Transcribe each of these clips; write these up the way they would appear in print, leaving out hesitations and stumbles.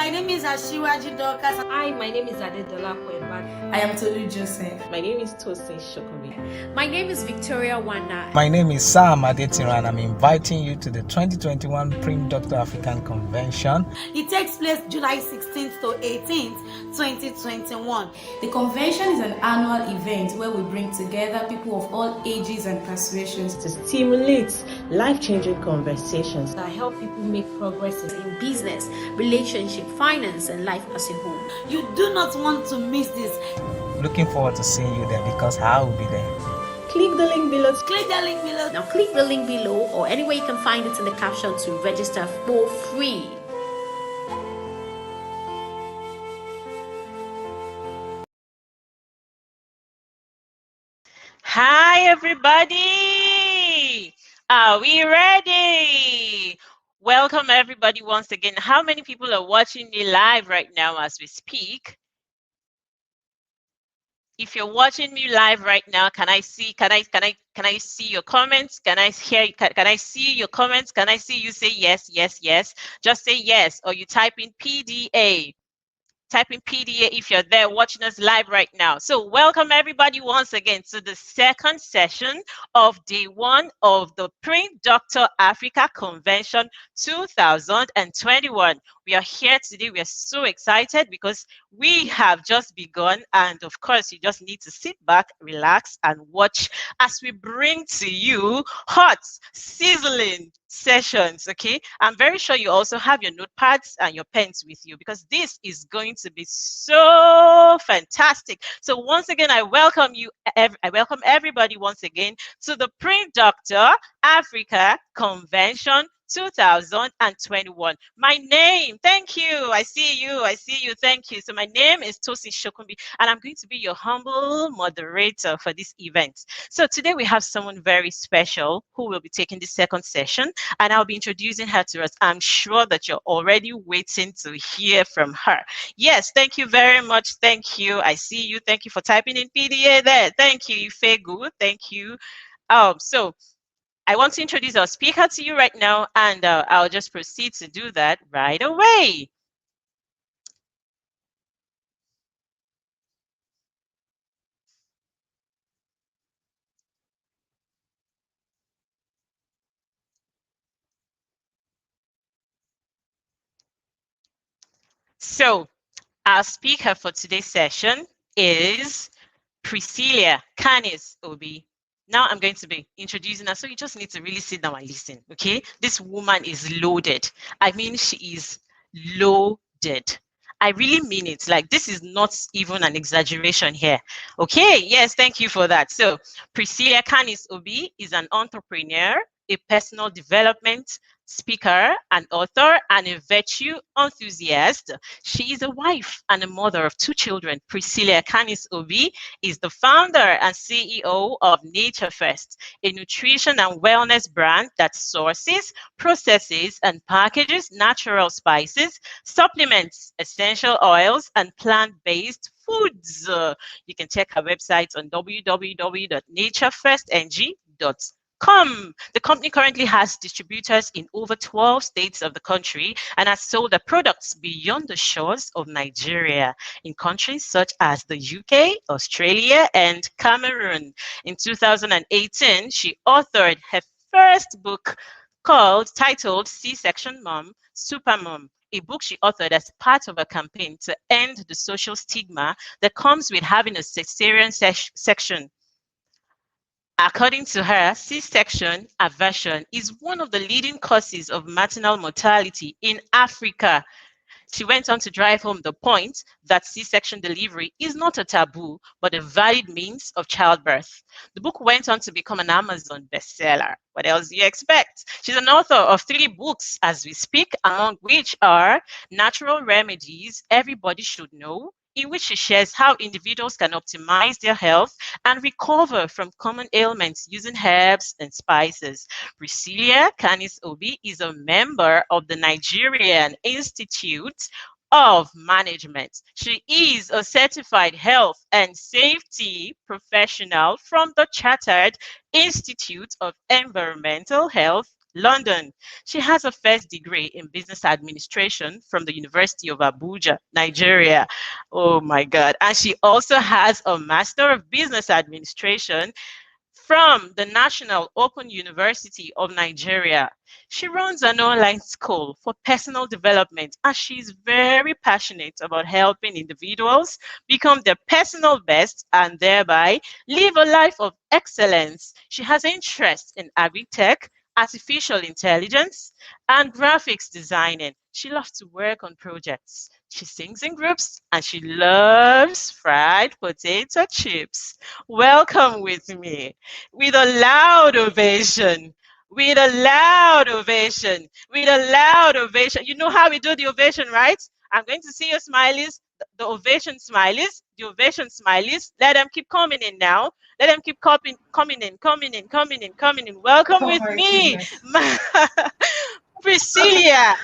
My name is Ashiwaji Dorcas. Hi, my name is Adedola Kweba. I am Tolu Joseph. My name is Canice-Obi. My name is Victoria Wanda. My name is Sam Adetiran, and I'm inviting you to the 2021 Prim Doctor African Convention. It takes place July 16th to 18th, 2021. The convention is an annual event where we bring together people of all ages and persuasions to stimulate life-changing conversations that help people make progress in business, relationship, finance, and life as a whole. You do not want to miss this. Looking forward to seeing you there because I will be there. Click the link below. Click the link below. Now click the link below or anywhere you can find it in the caption to register for free. Hi everybody, are we ready? Welcome everybody once again. How many people are watching me live right now as we speak? If you're watching me live right now, can I see your comments? Can I see your comments? Can I see you say yes, yes, yes? Just say yes, or you type in PDA. Type in PDA if you're there watching us live right now. So welcome everybody once again to the second session of day one of the Prim Doctor Africa Convention 2021. We are here today. We are so excited because we have just begun, and of course you just need to sit back, relax, and watch as we bring to you hot, sizzling sessions. Okay, I'm very sure you also have your notepads and your pens with you because this is going to be so fantastic. So once again, I welcome you. I welcome everybody once again to the Prim Doctor Africa Convention 2021. My name, thank you. I see you. Thank you. So my name is Canice-Obi, and I'm going to be your humble moderator for this event. So today we have someone very special who will be taking the second session, and I'll be introducing her to us. I'm sure that you're already waiting to hear from her. Yes, thank you very much. Thank you. I see you. Thank you for typing in PDA there. Thank you, Ifegu. Thank you. So I want to introduce our speaker to you right now, and I'll just proceed to do that right away. So our speaker for today's session is Priscilla Canice-Obi. Now I'm going to be introducing her, so you just need to really sit down and listen, okay? This woman is loaded. I mean, she is loaded. I really mean it. Like, this is not even an exaggeration here. Okay, yes, thank you for that. So Priscilla Canice-Obi is an entrepreneur, a personal development speaker, an author, and a virtue enthusiast. She is a wife and a mother of 2 children. Priscilla Canice-Obi is the founder and CEO of Nature First, a nutrition and wellness brand that sources, processes, and packages natural spices, supplements, essential oils, and plant-based foods. You can check her website on www.naturefirstng.com. The company currently has distributors in over 12 states of the country and has sold their products beyond the shores of Nigeria in countries such as the UK, Australia, and Cameroon. In 2018, she authored her first book titled C-Section Mom, Super Mom, a book she authored as part of a campaign to end the social stigma that comes with having a cesarean section. According to her, C-section aversion is one of the leading causes of maternal mortality in Africa. She went on to drive home the point that C-section delivery is not a taboo, but a valid means of childbirth. The book went on to become an Amazon bestseller. What else do you expect? She's an author of 3 books as we speak, among which are Natural Remedies Everybody Should Know, in which she shares how individuals can optimize their health and recover from common ailments using herbs and spices. Priscilla Canice-Obi is a member of the Nigerian Institute of Management. She is a certified health and safety professional from the Chartered Institute of Environmental Health, London. She has a first degree in business administration from the University of Abuja, Nigeria. Oh my God. And she also has a Master of Business Administration from the National Open University of Nigeria. She runs an online school for personal development and she's very passionate about helping individuals become their personal best and thereby live a life of excellence. She has interest in agri-tech, artificial intelligence, and graphics designing. She loves to work on projects. She sings in groups and she loves fried potato chips. Welcome with me with a loud ovation. With a loud ovation. With a loud ovation. You know how we do the ovation, right? I'm going to see your smileys, the ovation smileys, the ovation smileys. Let them keep coming in now. Let them keep coming in. Welcome Oh with my me, goodness. Priscilla,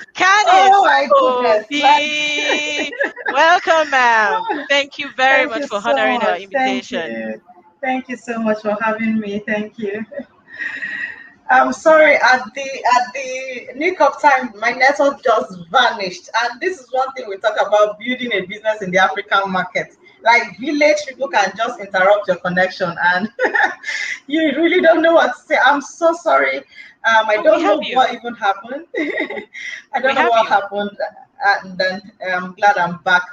Oh my goodness. Canice-Obi. Welcome, ma'am. Thank you very Thank much you for so honoring our much. Thank invitation. you. Thank you so much for having me. Thank you. I'm sorry, at the nick of time, my network just vanished. And this is one thing we talk about building a business in the African market. Like village people can just interrupt your connection and you really don't know what to say. I'm so sorry. I Oh, we don't have know you. what even happened. I We don't know have what you. happened. And then I'm glad I'm back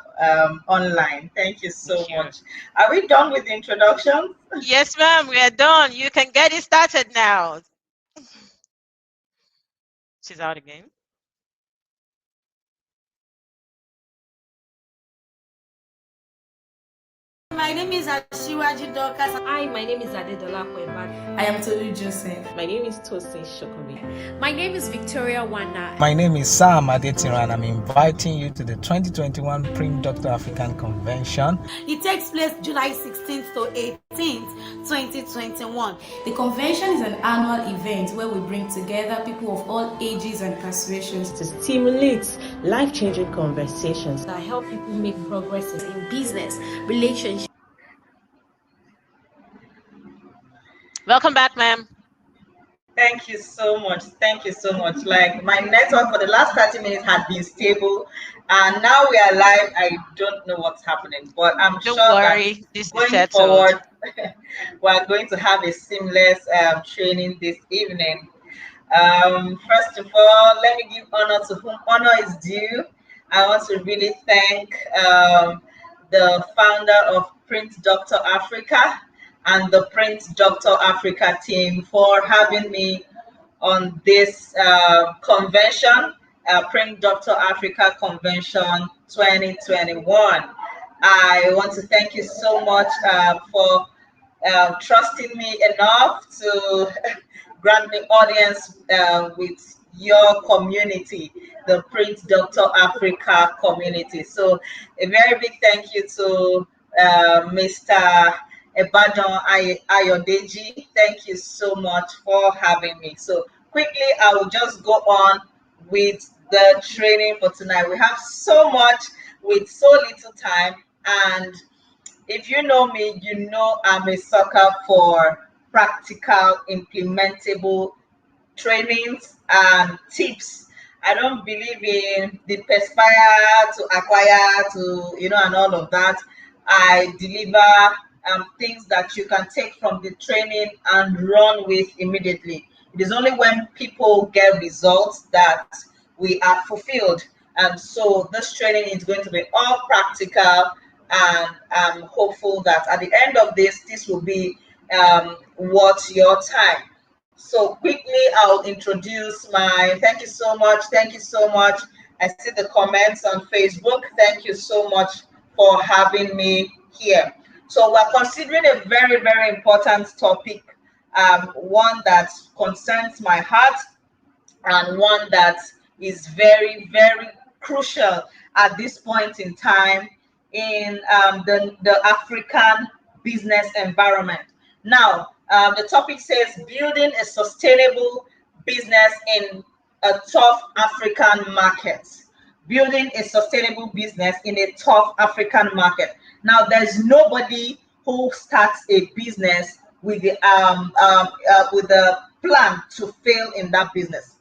online. Thank you so Thank you. much. Are we done with the introduction? Yes, ma'am, we are done. You can get it started now. She's out again. My name is Ashiwaji Dorcas. Hi, my name is Adedola Kweba. I am Tolu Joseph. My name is Tosin Shokobi. My name is Victoria Wana. My name is Sam Adetiran and I'm inviting you to the 2021 Prim Dr. African Convention. It takes place July 16th to 18th, 2021. The convention is an annual event where we bring together people of all ages and persuasions To stimulate life-changing conversations. I help people make progress In business, relationships. Welcome back, ma'am. Thank you so much. Thank you so much. Like my network for the last 30 minutes had been stable and now we are live. I don't know what's happening, but I'm Don't sure that worry, this is going settled. forward, we're going to have a seamless training this evening. First of all, let me give honor to whom honor is due. I want to really thank the founder of Print Doctor Africa and the Print Doctor Africa team for having me on this convention, Print Doctor Africa Convention 2021. I want to thank you so much for trusting me enough to grant me audience with your community, the Print Doctor Africa community. So a very big thank you to Mr. Ebadan Ayodeji. Thank you so much for having me. So quickly, I will just go on with the training for tonight. We have so much with so little time, and if you know me, you know I'm a sucker for practical, implementable trainings and tips. I don't believe in the perspire to acquire to, and all of that. I deliver things that you can take from the training and run with immediately. It is only when people get results that we are fulfilled. And so this training is going to be all practical, and I'm hopeful that at the end of this will be worth your time. So quickly, I'll introduce thank you so much. Thank you so much. I see the comments on Facebook. Thank you so much for having me here. So we're considering a very, very important topic, one that concerns my heart and one that is very, very crucial at this point in time in the African business environment. Now, the topic says building a sustainable business in a tough African market. Building a sustainable business in a tough African market. Now, there's nobody who starts a business with the plan to fail in that business.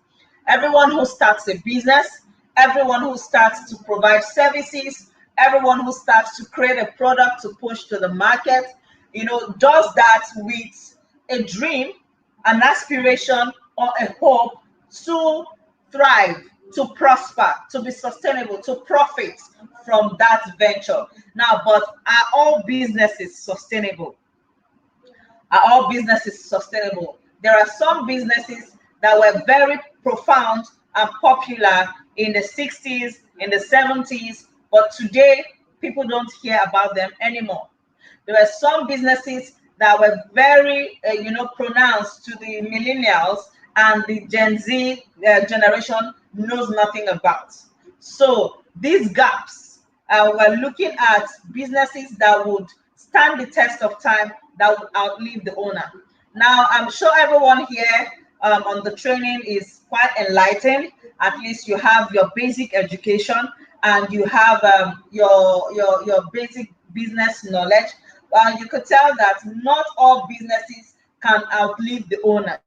Everyone who starts a business, everyone who starts to provide services, everyone who starts to create a product to push to the market, does that with a dream, an aspiration, or a hope to thrive, to prosper, to be sustainable, to profit from that venture. Now, but are all businesses sustainable? Are all businesses sustainable? There are some businesses that were very profound and popular in the 60s, in the 70s, but today people don't hear about them anymore. There were some businesses that were very, pronounced to the millennials, and the Gen Z generation knows nothing about. So these gaps, we're looking at businesses that would stand the test of time, that would outlive the owner. Now, I'm sure everyone here on the training is quite enlightened. At least you have your basic education, and you have your basic business knowledge. You could tell that not all businesses can outlive the owners.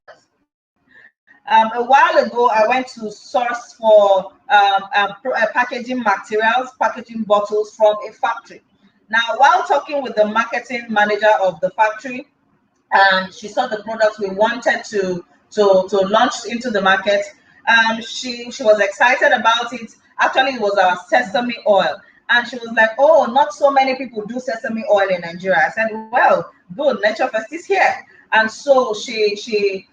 A while ago, I went to source for packaging materials, packaging bottles from a factory. Now, while talking with the marketing manager of the factory, and she saw the products we wanted to launch into the market, she was excited about it. Actually, it was our sesame oil. And she was like, "Oh, not so many people do sesame oil in Nigeria." I said, "Well, good, Nature Fest is here." And so she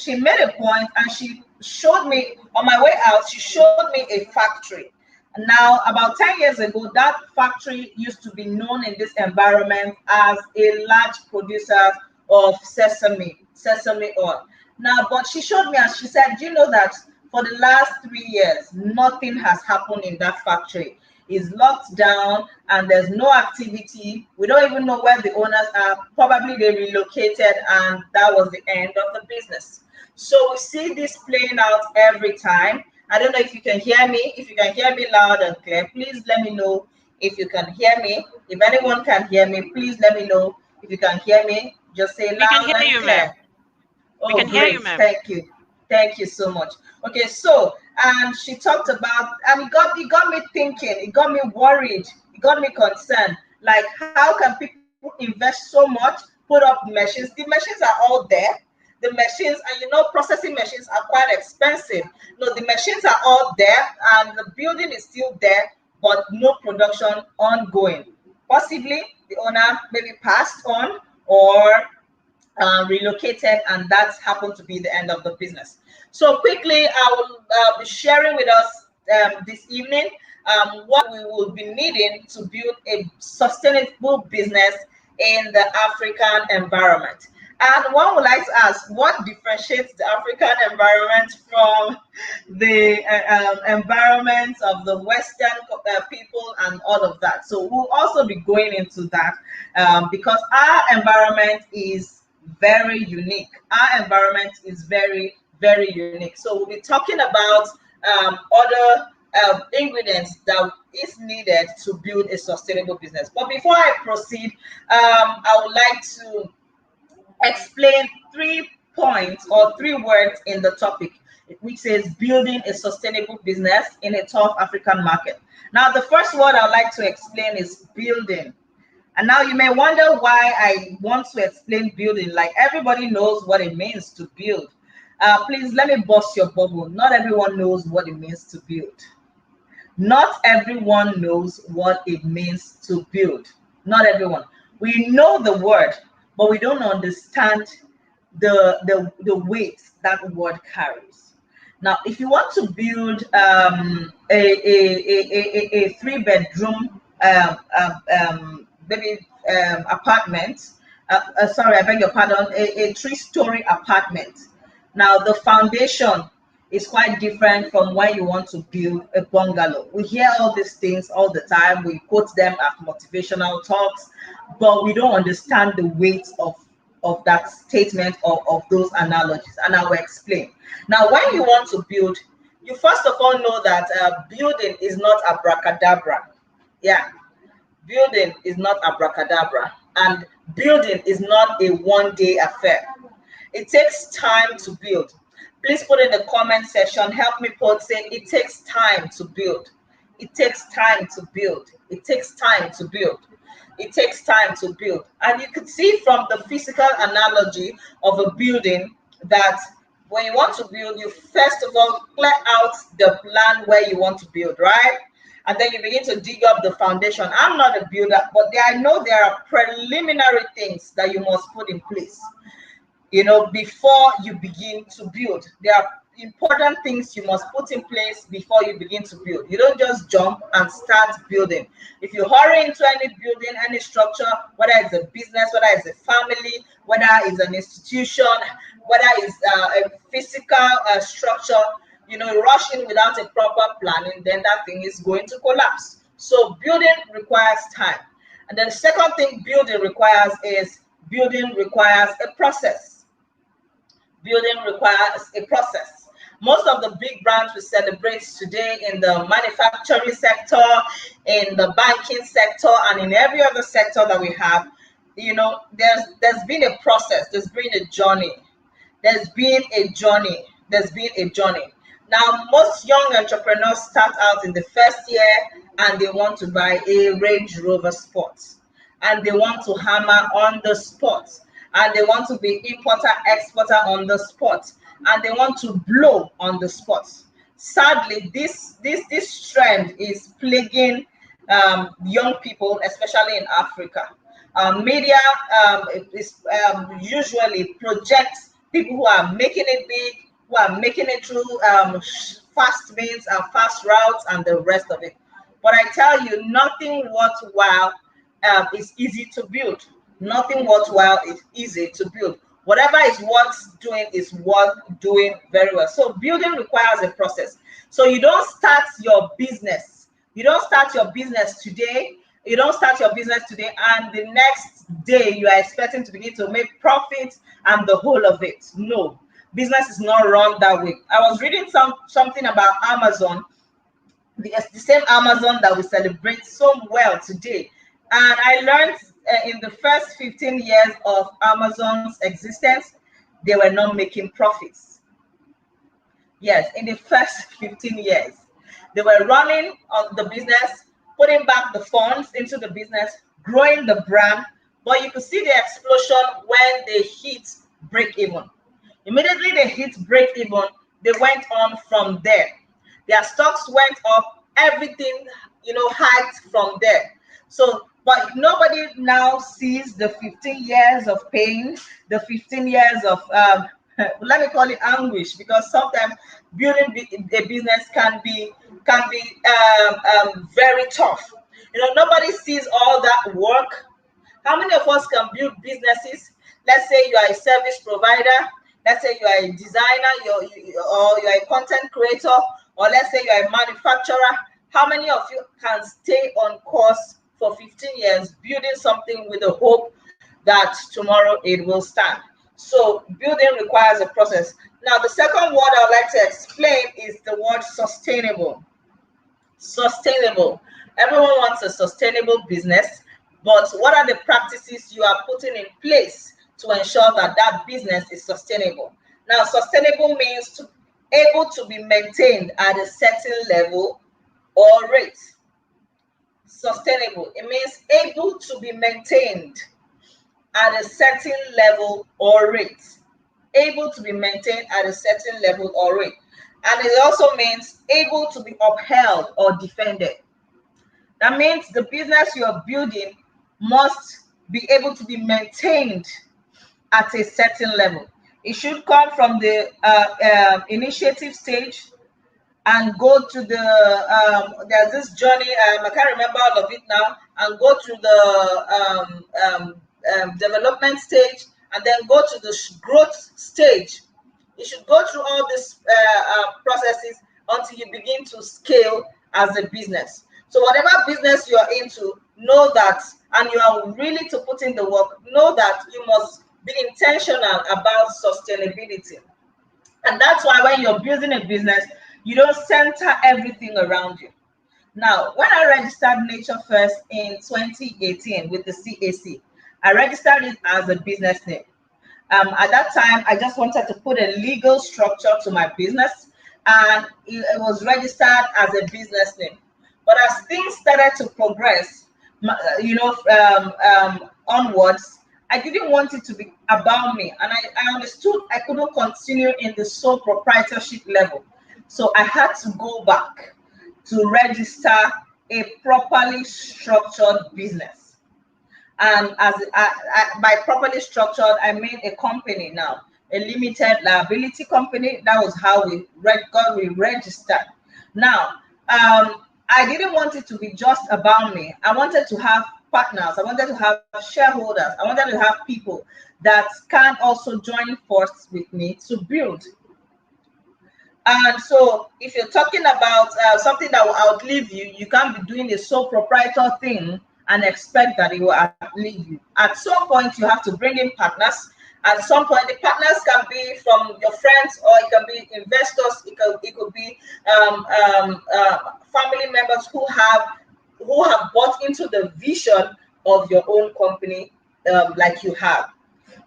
made a point, and she showed me on my way out. She showed me a factory. Now, about 10 years ago, that factory used to be known in this environment as a large producer of sesame oil. Now, but she showed me, and she said, "Do you know that for the last 3 years, nothing has happened in that factory? Is locked down, and there's no activity. We don't even know where the owners are. Probably they relocated, and that was the end of the business." So we see this playing out every time. I don't know if you can hear me. If you can hear me loud and clear, please let me know if you can hear me. If anyone can hear me, please let me know if you can hear me. Just say loud and clear. We can hear you, ma'am. Oh, we can hear you, ma'am. Thank you. Thank you so much. Okay, so she talked about, and it got me thinking, it got me worried, it got me concerned. Like, how can people invest so much, put up machines? The machines are all there. The machines, and processing machines are quite expensive. No, the machines are all there, and the building is still there, but no production ongoing. Possibly the owner maybe passed on, or relocated, and that's happened to be the end of the business. So quickly, I will be sharing with us this evening what we will be needing to build a sustainable business in the African environment. And one would like to ask, what differentiates the African environment from the environment of the Western people and all of that? So we'll also be going into that because our environment is very unique. Our environment is very, very unique. So we'll be talking about other ingredients that is needed to build a sustainable business. But before I proceed, I would like to explain 3 points or 3 words in the topic, which says building a sustainable business in a tough African market. Now, the first word I'd like to explain is building. And now you may wonder why I want to explain building. Like, everybody knows what it means to build. Please let me bust your bubble. Not everyone knows what it means to build. Not everyone knows what it means to build. Not everyone. We know the word, but we don't understand the weight that word carries. Now, if you want to build a 3-bedroom apartment, sorry, I beg your pardon, a 3-story apartment. Now, the foundation is quite different from when you want to build a bungalow. We hear all these things all the time. We quote them as motivational talks, but we don't understand the weight of that statement, of those analogies. And I will explain. Now, when you want to build, you first of all know that building is not abracadabra. Yeah, building is not abracadabra, and building is not a one-day affair. It takes time to build. Please put in the comment section, help me put, say it takes time to build. It takes time to build. It takes time to build. It takes time to build. And you could see from the physical analogy of a building that when you want to build, you first of all clear out the land where you want to build, right? And then you begin to dig up the foundation. I'm not a builder, but I know there are preliminary things that you must put in place, before you begin to build. There are important things you must put in place before you begin to build. You don't just jump and start building. If you hurry into any building, any structure, whether it's a business, whether it's a family, whether it's an institution, whether it's a physical structure, you rush in without a proper planning, then that thing is going to collapse. So building requires time. And then the second thing building requires a process. Building requires a process. Most of the big brands we celebrate today in the manufacturing sector, in the banking sector, and in every other sector that we have, there's been a process, there's been a journey. Now, most young entrepreneurs start out in the first year and they want to buy a Range Rover Sport, and they want to hammer on the spot, and they want to be importer exporter on the spot, and they want to blow on the spot. Sadly, this trend is plaguing young people, especially in Africa. Media usually projects people who are making it big, who are making it through fast means and fast routes and the rest of it. But I tell you, nothing worthwhile is easy to build. Nothing worthwhile is easy to build. Whatever is worth doing very well. So building requires a process. So you don't start your business. You don't start your business today. You don't start your business today, and the next day you are expecting to begin to make profits and the whole of it. No, business is not run that way. I was reading something about Amazon, the same Amazon that we celebrate so well today. And I learned in the first 15 years of Amazon's existence, they were not making profits. Yes, in the first 15 years, they were running on the business, putting back the funds into the business, growing the brand. But you could see the explosion when they hit break even. Immediately they hit break even, they went on from there. Their stocks went up, everything, hiked from there. So, but nobody now sees the 15 years of pain, the 15 years of, let me call it anguish, because sometimes building a business can be very tough. Nobody sees all that work. How many of us can build businesses? Let's say you are a service provider. Let's say you are a designer, or you're a content creator, or let's say you're a manufacturer. How many of you can stay on course for 15 years building something with the hope that tomorrow it will stand? So building requires a process. Now, the second word I'd like to explain is the word sustainable. Sustainable. Everyone wants a sustainable business, but what are the practices you are putting in place to ensure that that business is sustainable? Now, sustainable means able to be maintained at a certain level or rate. Sustainable, it means able to be maintained at a certain level or rate. Able to be maintained at a certain level or rate. And it also means able to be upheld or defended. That means the business you are building must be able to be maintained at a certain level. It should come from the initiative stage and go to the there's this journey, I can't remember all of it now, and go to the development stage, and then go to the growth stage. You should go through all these processes until you begin to scale as a business. So whatever business you are into, know that, and you are really to put in the work, know that you must be intentional about sustainability. And that's why when you're building a business, you don't center everything around you. Now, when I registered Nature First in 2018 with the CAC, I registered it as a business name. At that time, I just wanted to put a legal structure to my business, and it was registered as a business name. But as things started to progress, onwards, I didn't want it to be about me, and I understood I couldn't continue in the sole proprietorship level. So I had to go back to register a properly structured business. And by properly structured, I mean a company now, a limited liability company. That was how we registered. Now, I didn't want it to be just about me. I wanted to have partners. I wanted to have shareholders. I wanted to have people that can also join force with me to build. And so, if you're talking about something that will outlive you, you can't be doing a sole proprietor thing and expect that it will outlive you. At some point, you have to bring in partners. At some point, the partners can be from your friends, or it can be investors. It could be family members who have bought into the vision of your own company, like you have.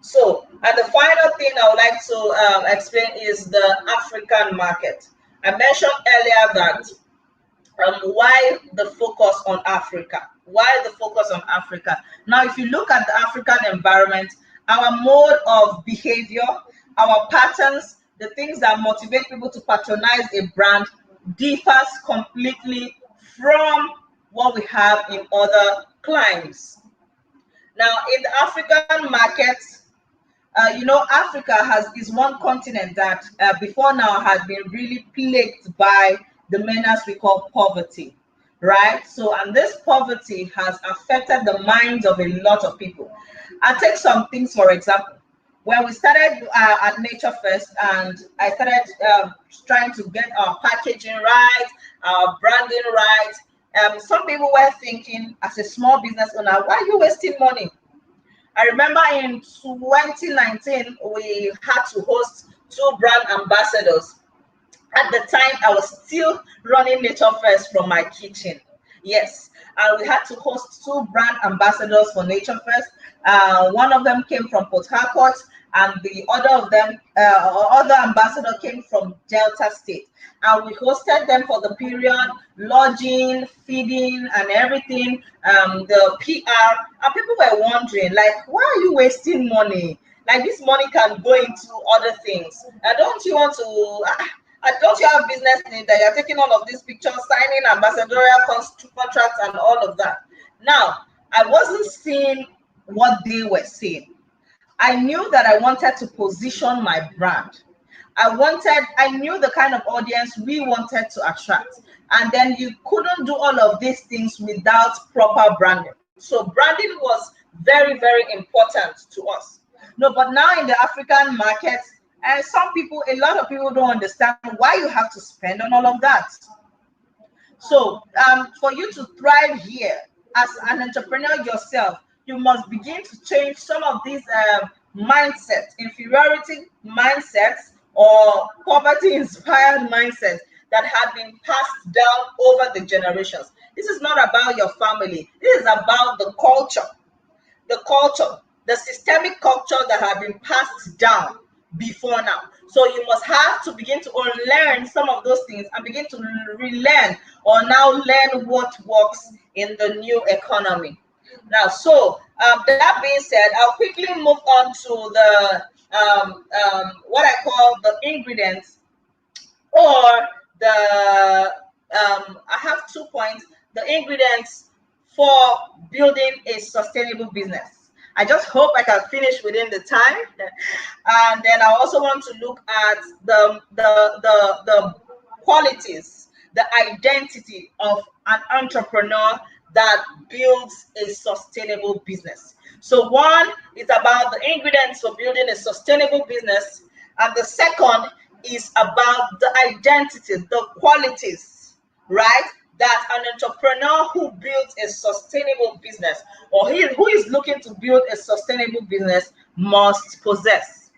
So, and the final thing I would like to explain is the African market. I mentioned earlier that why the focus on Africa? Why the focus on Africa? Now, if you look at the African environment, our mode of behavior, our patterns, the things that motivate people to patronize a brand differs completely from what we have in other climes. Now, in the African market, Africa is one continent that before now has been really plagued by the menace we call poverty, right? So, and this poverty has affected the minds of a lot of people. I'll take some things, for example. When we started at Nature First, and I started trying to get our packaging right, our branding right, some people were thinking, as a small business owner, why are you wasting money? I remember in 2019, we had to host 2 brand ambassadors. At the time, I was still running Nature First from my kitchen. Yes, and we had to host 2 brand ambassadors for Nature First. One of them came from Port Harcourt, and the other ambassador came from Delta State. And we hosted them for the period, lodging, feeding, and everything, the PR. And people were wondering, like, why are you wasting money? Like, this money can go into other things. Don't you want to? Don't you have business need that you're taking all of these pictures, signing ambassadorial contracts, and all of that? Now, I wasn't seeing what they were saying. I knew that I wanted to position my brand. I knew the kind of audience we wanted to attract. And then you couldn't do all of these things without proper branding. So branding was very, very important to us. No, but now in the African market, and a lot of people don't understand why you have to spend on all of that. So for you to thrive here as an entrepreneur yourself, you must begin to change some of these mindsets, inferiority mindsets, or poverty-inspired mindsets that have been passed down over the generations. This is not about your family. This is about the culture, the systemic culture that have been passed down before now. So you must have to begin to unlearn some of those things and begin to relearn, or now learn what works in the new economy. Now, so that being said, I'll quickly move on to the what I call the ingredients, or the I have 2 points: the ingredients for building a sustainable business. I just hope I can finish within the time, and then I also want to look at the qualities, the identity of an entrepreneur that builds a sustainable business. So one is about the ingredients for building a sustainable business, and the second is about the identity, the qualities, right, that an entrepreneur who builds a sustainable business, or who is looking to build a sustainable business, must possess.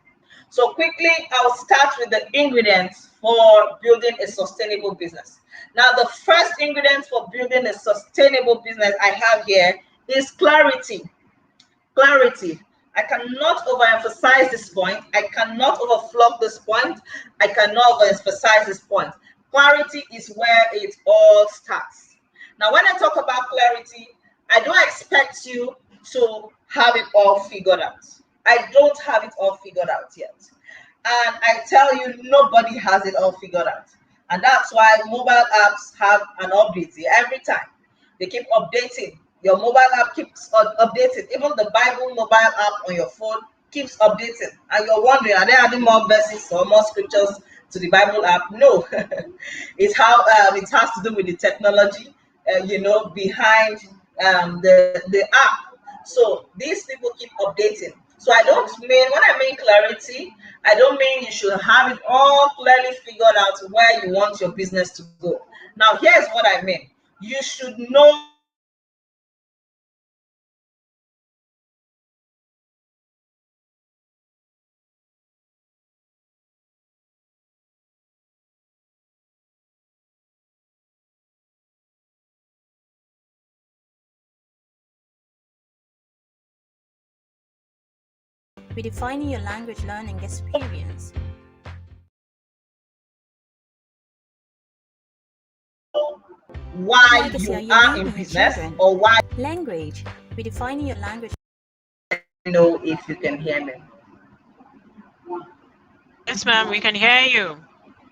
So quickly, I'll start with the ingredients for building a sustainable business. Now, the first ingredient for building a sustainable business I have here is clarity. Clarity. I cannot overemphasize this point. I cannot overflog this point. I cannot overemphasize this point. Clarity is where it all starts. Now, when I talk about clarity, I don't expect you to have it all figured out. I don't have it all figured out yet. And I tell you, nobody has it all figured out. And that's why mobile apps have an update every time. They keep updating. Your mobile app keeps updating. Even the Bible mobile app on your phone keeps updating. And you're wondering, are they adding more verses or more scriptures to the Bible app? No. It's how it has to do with the technology, behind the app. So these people keep updating. So I don't mean, when I mean clarity, I don't mean you should have it all clearly figured out where you want your business to go. Now, here's what I mean. You should know redefining your language learning experience. why you are in business or why. Language, redefining your language. Know if you can hear me. Yes, ma'am, we can hear you.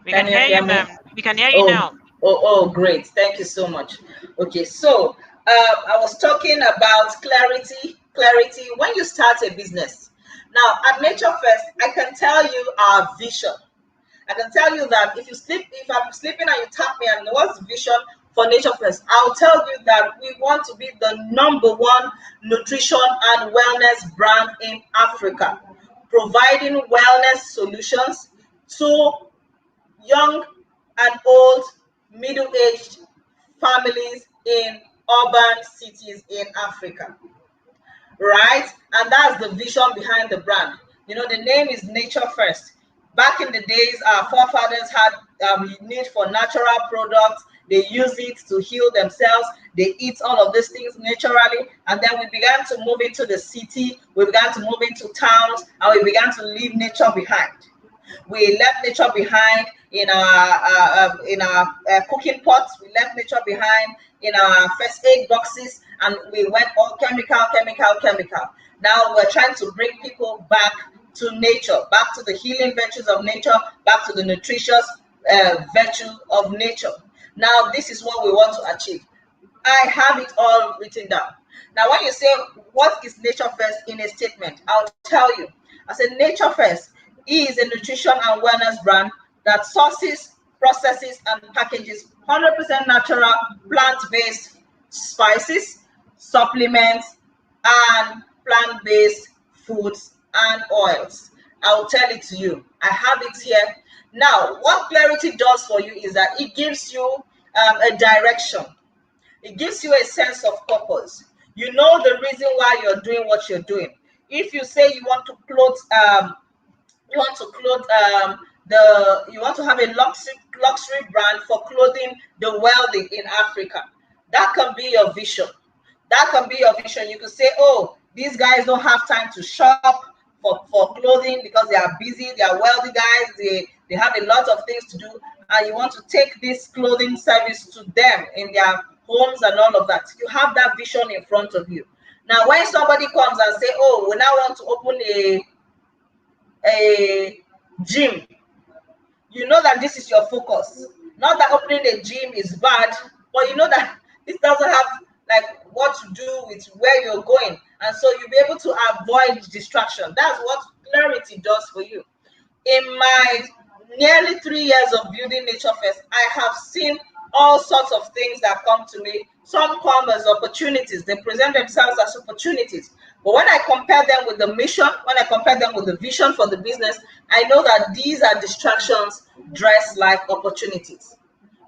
We Can can you hear hear you, me? ma'am. We can hear you now. Oh, great. Thank you so much. Okay, so I was talking about clarity. Clarity when you start a business. Now, at Nature First, I can tell you our vision. I can tell you that if I'm sleeping and you tap me and what's vision for Nature First, I'll tell you that we want to be the #1 nutrition and wellness brand in Africa, providing wellness solutions to young and old, middle-aged families in urban cities in Africa, right? And that's the vision behind the brand. The name is Nature First. Back in the days, our forefathers had need for natural products. They use it to heal themselves. They eat all of these things naturally. And then we began to move into the city. We began to move into towns, and we began to leave nature behind. We left nature behind in our cooking pots. We left nature behind in our first aid boxes, and we went all chemical. Now we're trying to bring people back to nature, back to the healing virtues of nature, back to the nutritious virtue of nature. Now this is what we want to achieve. I have it all written down. Now, when you say what is Nature First in a statement, I'll tell you. I said Nature First is a nutrition and wellness brand that sources, processes, and packages 100% natural plant-based spices, supplements, and plant-based foods and oils. I'll tell it to you. I have it here. Now, what clarity does for you is that it gives you a direction. It gives you a sense of purpose. You know the reason why you're doing what you're doing. If you say you want to have a luxury brand for clothing the wealthy in Africa, that can be your vision. You could say, oh, these guys don't have time to shop for clothing because they are busy. They are wealthy guys. They have a lot of things to do, and you want to take this clothing service to them in their homes and all of that. You have that vision in front of you. Now, when somebody comes and say, oh, we now want to open a gym, you know that this is your focus. Not that opening a gym is bad, but you know that this doesn't have what to do with where you're going, and so you'll be able to avoid distraction. That's what clarity does for you. In my nearly 3 years of building Nature First, I have seen all sorts of things that come to me. Some come as opportunities. They present themselves as opportunities. But when I compare them with the mission, when I compare them with the vision for the business, I know that these are distractions dressed like opportunities.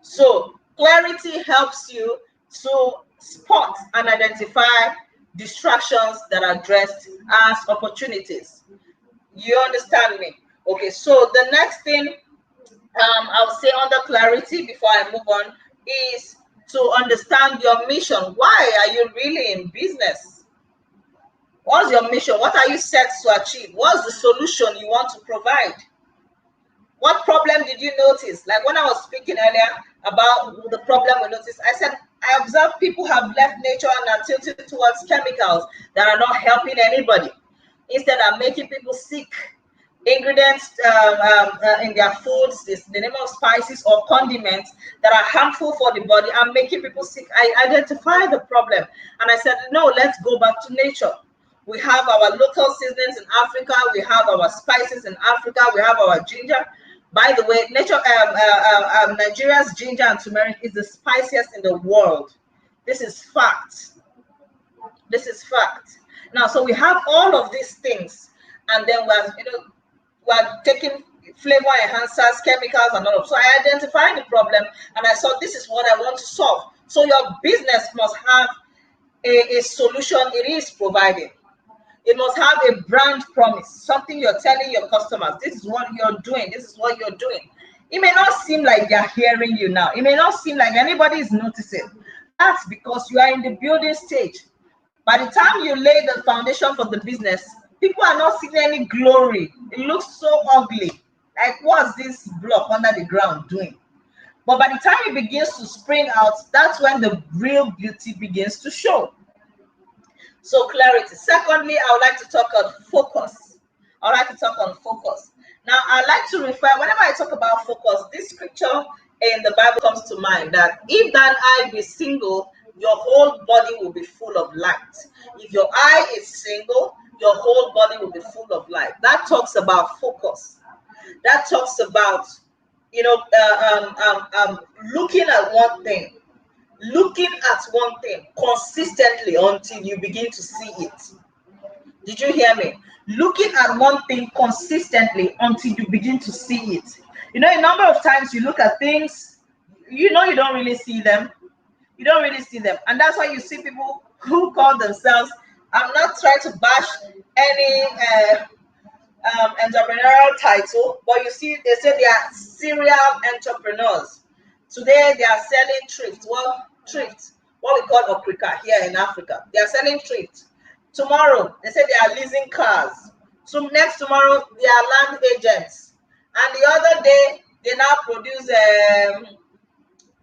So clarity helps you to spot and identify distractions that are dressed as opportunities. You understand me? Okay, so the next thing I'll say under clarity before I move on is to understand your mission. Why are you really in business? What's your mission? What are you set to achieve? What's the solution you want to provide? What problem did you notice? Like when I was speaking earlier about the problem we noticed, I said, I observed people have left nature and are tilted towards chemicals that are not helping anybody. Instead of making people sick, ingredients in their foods, the name of spices or condiments that are harmful for the body are making people sick. I identified the problem and I said, no, let's go back to nature. We have our local seasonings in Africa. We have our spices in Africa. We have our ginger. By the way, Nigeria's ginger and turmeric is the spiciest in the world. This is fact. This is fact. Now, so we have all of these things, and then we're taking flavor enhancers, chemicals, and all of. So I identified the problem, and I thought this is what I want to solve. So your business must have a solution it is providing. It must have a brand promise, something you're telling your customers. This is what you're doing. This is what you're doing. It may not seem like they're hearing you now. It may not seem like anybody is noticing. That's because you are in the building stage. By the time you lay the foundation for the business, people are not seeing any glory. It looks so ugly. Like, what's this block under the ground doing? But by the time it begins to spring out, that's when the real beauty begins to show. So clarity. Secondly, I would like to talk on focus. I would like to talk on focus. Now, I like to refer, whenever I talk about focus, this scripture in the Bible comes to mind that if thine eye be single, your whole body will be full of light. If your eye is single, your whole body will be full of light. That talks about focus. That talks about, looking at one thing. Looking at one thing consistently until you begin to see it. Did you hear me? Looking at one thing consistently until you begin to see it. A number of times you look at things, you don't really see them. You don't really see them. And that's why you see people who call themselves, I'm not trying to bash any entrepreneurial title, but you see, they say they are serial entrepreneurs. Today they are selling thrift. What we call okrika here in Africa. They are selling thrift. Tomorrow they say they are leasing cars. So next tomorrow they are land agents. And the other day they now produce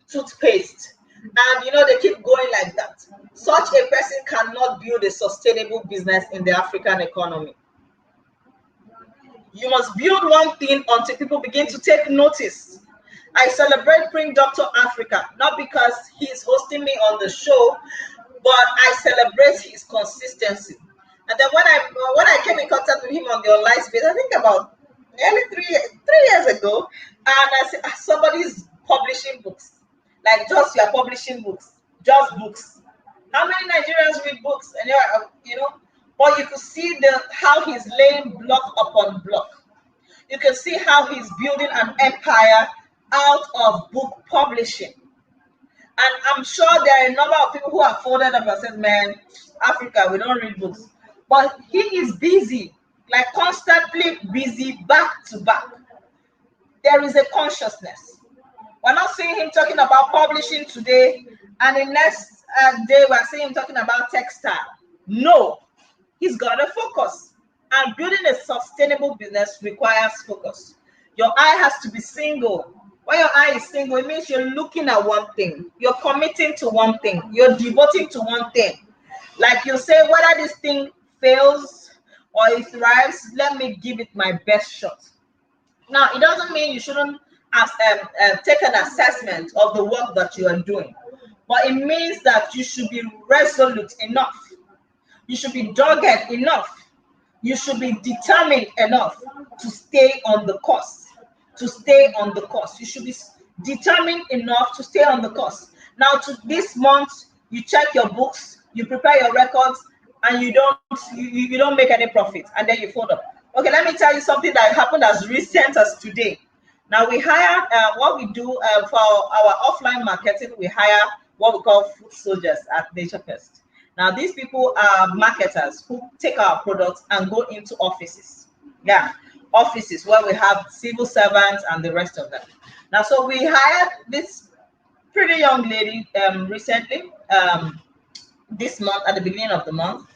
toothpaste. And they keep going like that. Such a person cannot build a sustainable business in the African economy. You must build one thing until people begin to take notice. I celebrate Pring Doctor Africa, not because he's hosting me on the show, but I celebrate his consistency. And then when I came in contact with him on the online space, I think about nearly three years ago, and I said, somebody's publishing books. Like, just you are publishing books, just books. How many Nigerians read books? And but you could see how he's laying block upon block. You can see how he's building an empire out of book publishing. And I'm sure there are a number of people who have folded up and said, man, Africa, we don't read books. But he is busy, like constantly busy, back to back. There is a consciousness. We're not seeing him talking about publishing today, and the next day we're seeing him talking about textile. No, he's got a focus. And building a sustainable business requires focus. Your eye has to be single. When your eye is single, it means you're looking at one thing. You're committing to one thing. You're devoting to one thing. Like you say, whether this thing fails or it thrives, let me give it my best shot. Now, it doesn't mean you shouldn't take an assessment of the work that you are doing. But it means that you should be resolute enough. You should be dogged enough. You should be determined enough to stay on the course. To stay on the course. You should be determined enough to stay on the course. Now, to this month, you check your books, you prepare your records, and you don't make any profit, and then you fold up. Okay, let me tell you something that happened as recent as today. Now, we hire, what we do for our offline marketing, we hire what we call food soldiers at Nature Fest. Now, these people are marketers who take our products and go into offices. Yeah, offices where we have civil servants and the rest of them. Now, so we hired this pretty young lady recently, this month, at the beginning of the month.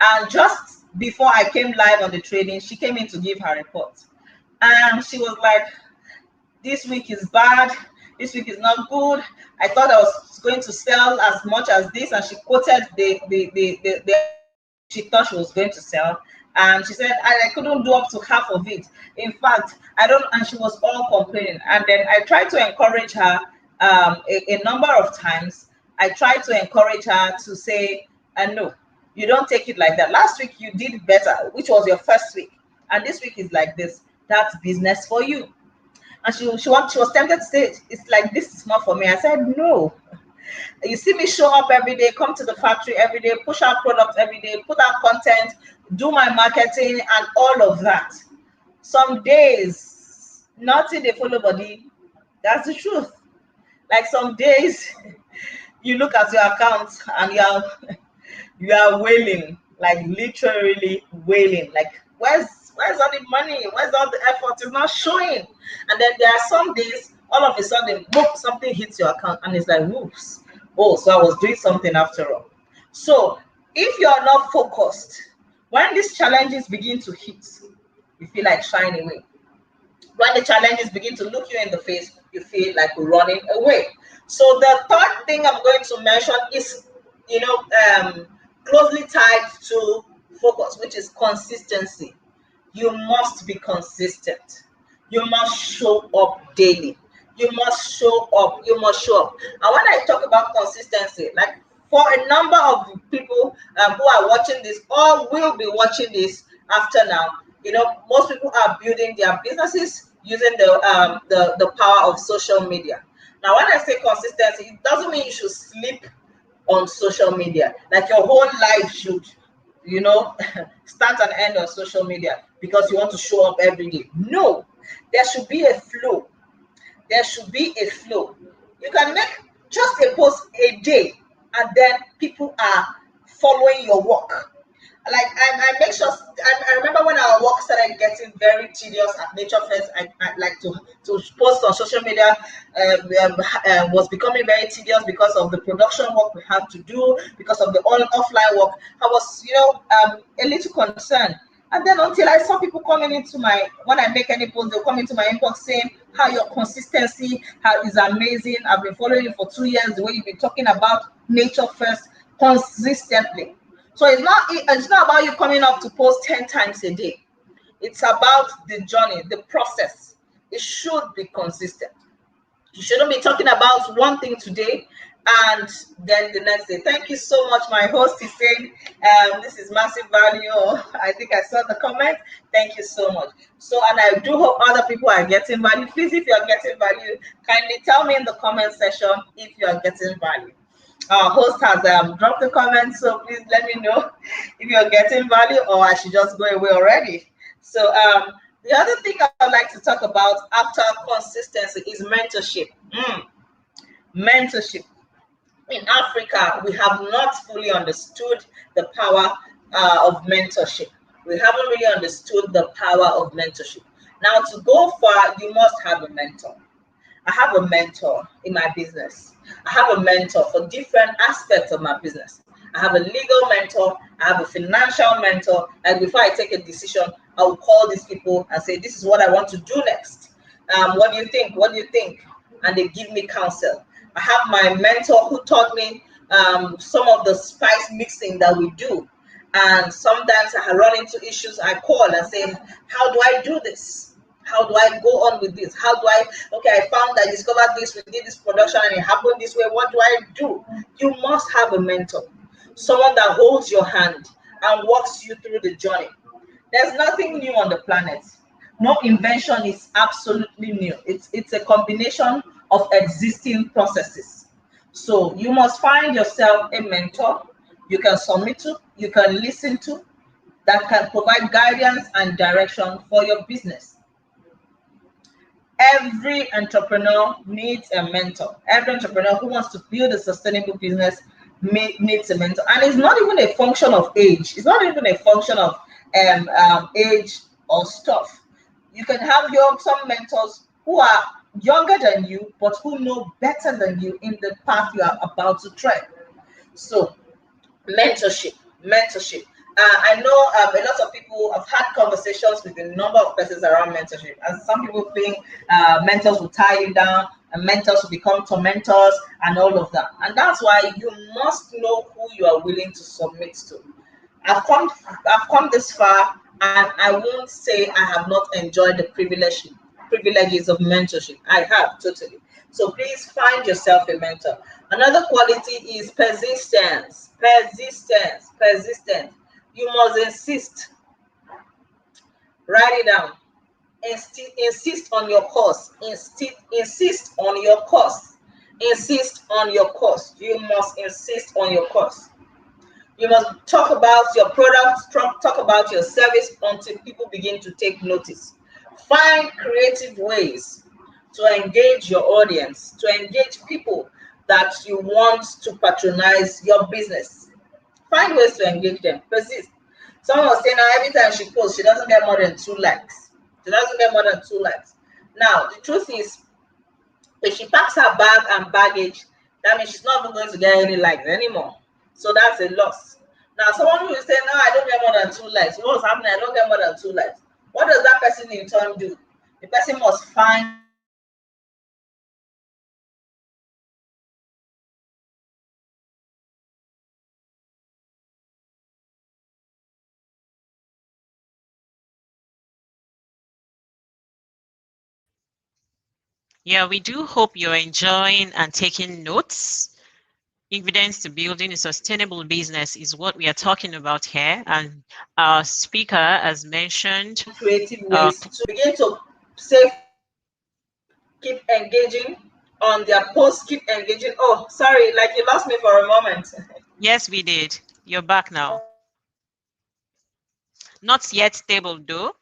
And just before I came live on the training, she came in to give her report. And she was like, this week is bad. This week is not good. I thought I was going to sell as much as this. And she quoted the she thought she was going to sell. And she said, I couldn't do up to half of it. In fact, I don't, and she was all complaining. And then I tried to encourage her a number of times. I tried to encourage her to say, no, you don't take it like that. Last week you did better, which was your first week. And this week is like this. That's business for you. And she was tempted to say, it's like, this is not for me. I said, no. You see me show up every day, come to the factory every day, push out products every day, put out content, do my marketing and all of that. Some days, nothing they follow body. That's the truth. Like some days, you look at your account and you are wailing, like literally wailing. Like, where's all the money? Where's all the effort? It's not showing. And then there are some days, all of a sudden, boom, something hits your account and it's like, whoops. Oh, so I was doing something after all. So if you're not focused, when these challenges begin to hit, you feel like shying away. When the challenges begin to look you in the face, you feel like running away. So the third thing I'm going to mention is, closely tied to focus, which is consistency. You must be consistent. You must show up daily. You must show up. You must show up. And when I talk about consistency, like for a number of people who are watching this or will be watching this after now, most people are building their businesses using the power of social media. Now, when I say consistency, it doesn't mean you should sleep on social media. Like your whole life should, start and end on social media because you want to show up every day. No, there should be a flow. There should be a flow. You can make just a post a day and then people are following your work. Like I make sure, I remember when our work started getting very tedious at Nature Fest, I like to post on social media was becoming very tedious because of the production work we had to do, because of the offline work. I was, a little concerned. And then until I saw people coming into when I make any post, they'll come into my inbox saying how your consistency is amazing. I've been following you for 2 years, the way you've been talking about Nature First consistently. So it's not about you coming up to post 10 times a day. It's about the journey, the process. It should be consistent. You shouldn't be talking about one thing today and then the next day. Thank you so much. My host is saying this is massive value. I think I saw the comment. Thank you so much. So, and I do hope other people are getting value. Please, if you are getting value, kindly tell me in the comment section if you are getting value. Our host has dropped a comment, so please let me know if you're getting value or I should just go away already. So the other thing I'd like to talk about after consistency is mentorship. Mentorship. In Africa, we have not fully understood the power of mentorship. We haven't really understood the power of mentorship. Now, to go far, you must have a mentor. I have a mentor in my business. I have a mentor for different aspects of my business. I have a legal mentor. I have a financial mentor. And before I take a decision, I will call these people and say, this is what I want to do next. What do you think? What do you think? And they give me counsel. I have my mentor who taught me some of the spice mixing that we do. And sometimes I run into issues. I call and say, how do I do this? How do I go on with this? I found, I discovered this, we did this production and it happened this way. What do I do? You must have a mentor, someone that holds your hand and walks you through the journey. There's nothing new on the planet. No invention is absolutely new. It's a combination of existing processes. So you must find yourself a mentor you can submit to, you can listen to, that can provide guidance and direction for your business. Every entrepreneur needs a mentor. Every entrepreneur who wants to build a sustainable business needs a mentor. And it's not even a function of age. It's not even a function of age or stuff. You can have some mentors who are younger than you, but who know better than you in the path you are about to tread. So mentorship. I know a lot of people have had conversations with a number of persons around mentorship, and some people think mentors will tie you down and mentors will become tormentors and all of that. And that's why you must know who you are willing to submit to. I've come this far, and I won't say I have not enjoyed the privileges of mentorship. I have totally. So please find yourself a mentor. Another quality is persistence. Persistence. You must insist. Write it down. Insist on your course. Insist on your course. Insist on your course. You must insist on your course. You must talk about your product, talk about your service until people begin to take notice. Find creative ways to engage your audience, to engage people that you want to patronize your business. Find ways to engage them. Persist. Someone was saying now every time she posts, she doesn't get more than 2 likes. She doesn't get more than 2 likes. Now, the truth is, if she packs her bag and baggage, that means she's not even going to get any likes anymore. So that's a loss. Now, someone who will say, no, I don't get more than 2 likes. What's happening? I don't get more than 2 likes. What does that person in turn do? The person must find Yeah, we do hope you're enjoying and taking notes. Ingredients to building a sustainable business is what we are talking about here. And our speaker has mentioned creative ways to begin to say, keep engaging on their posts, keep engaging. Oh, sorry, like you lost me for a moment. Yes, we did. You're back now. Not yet stable though.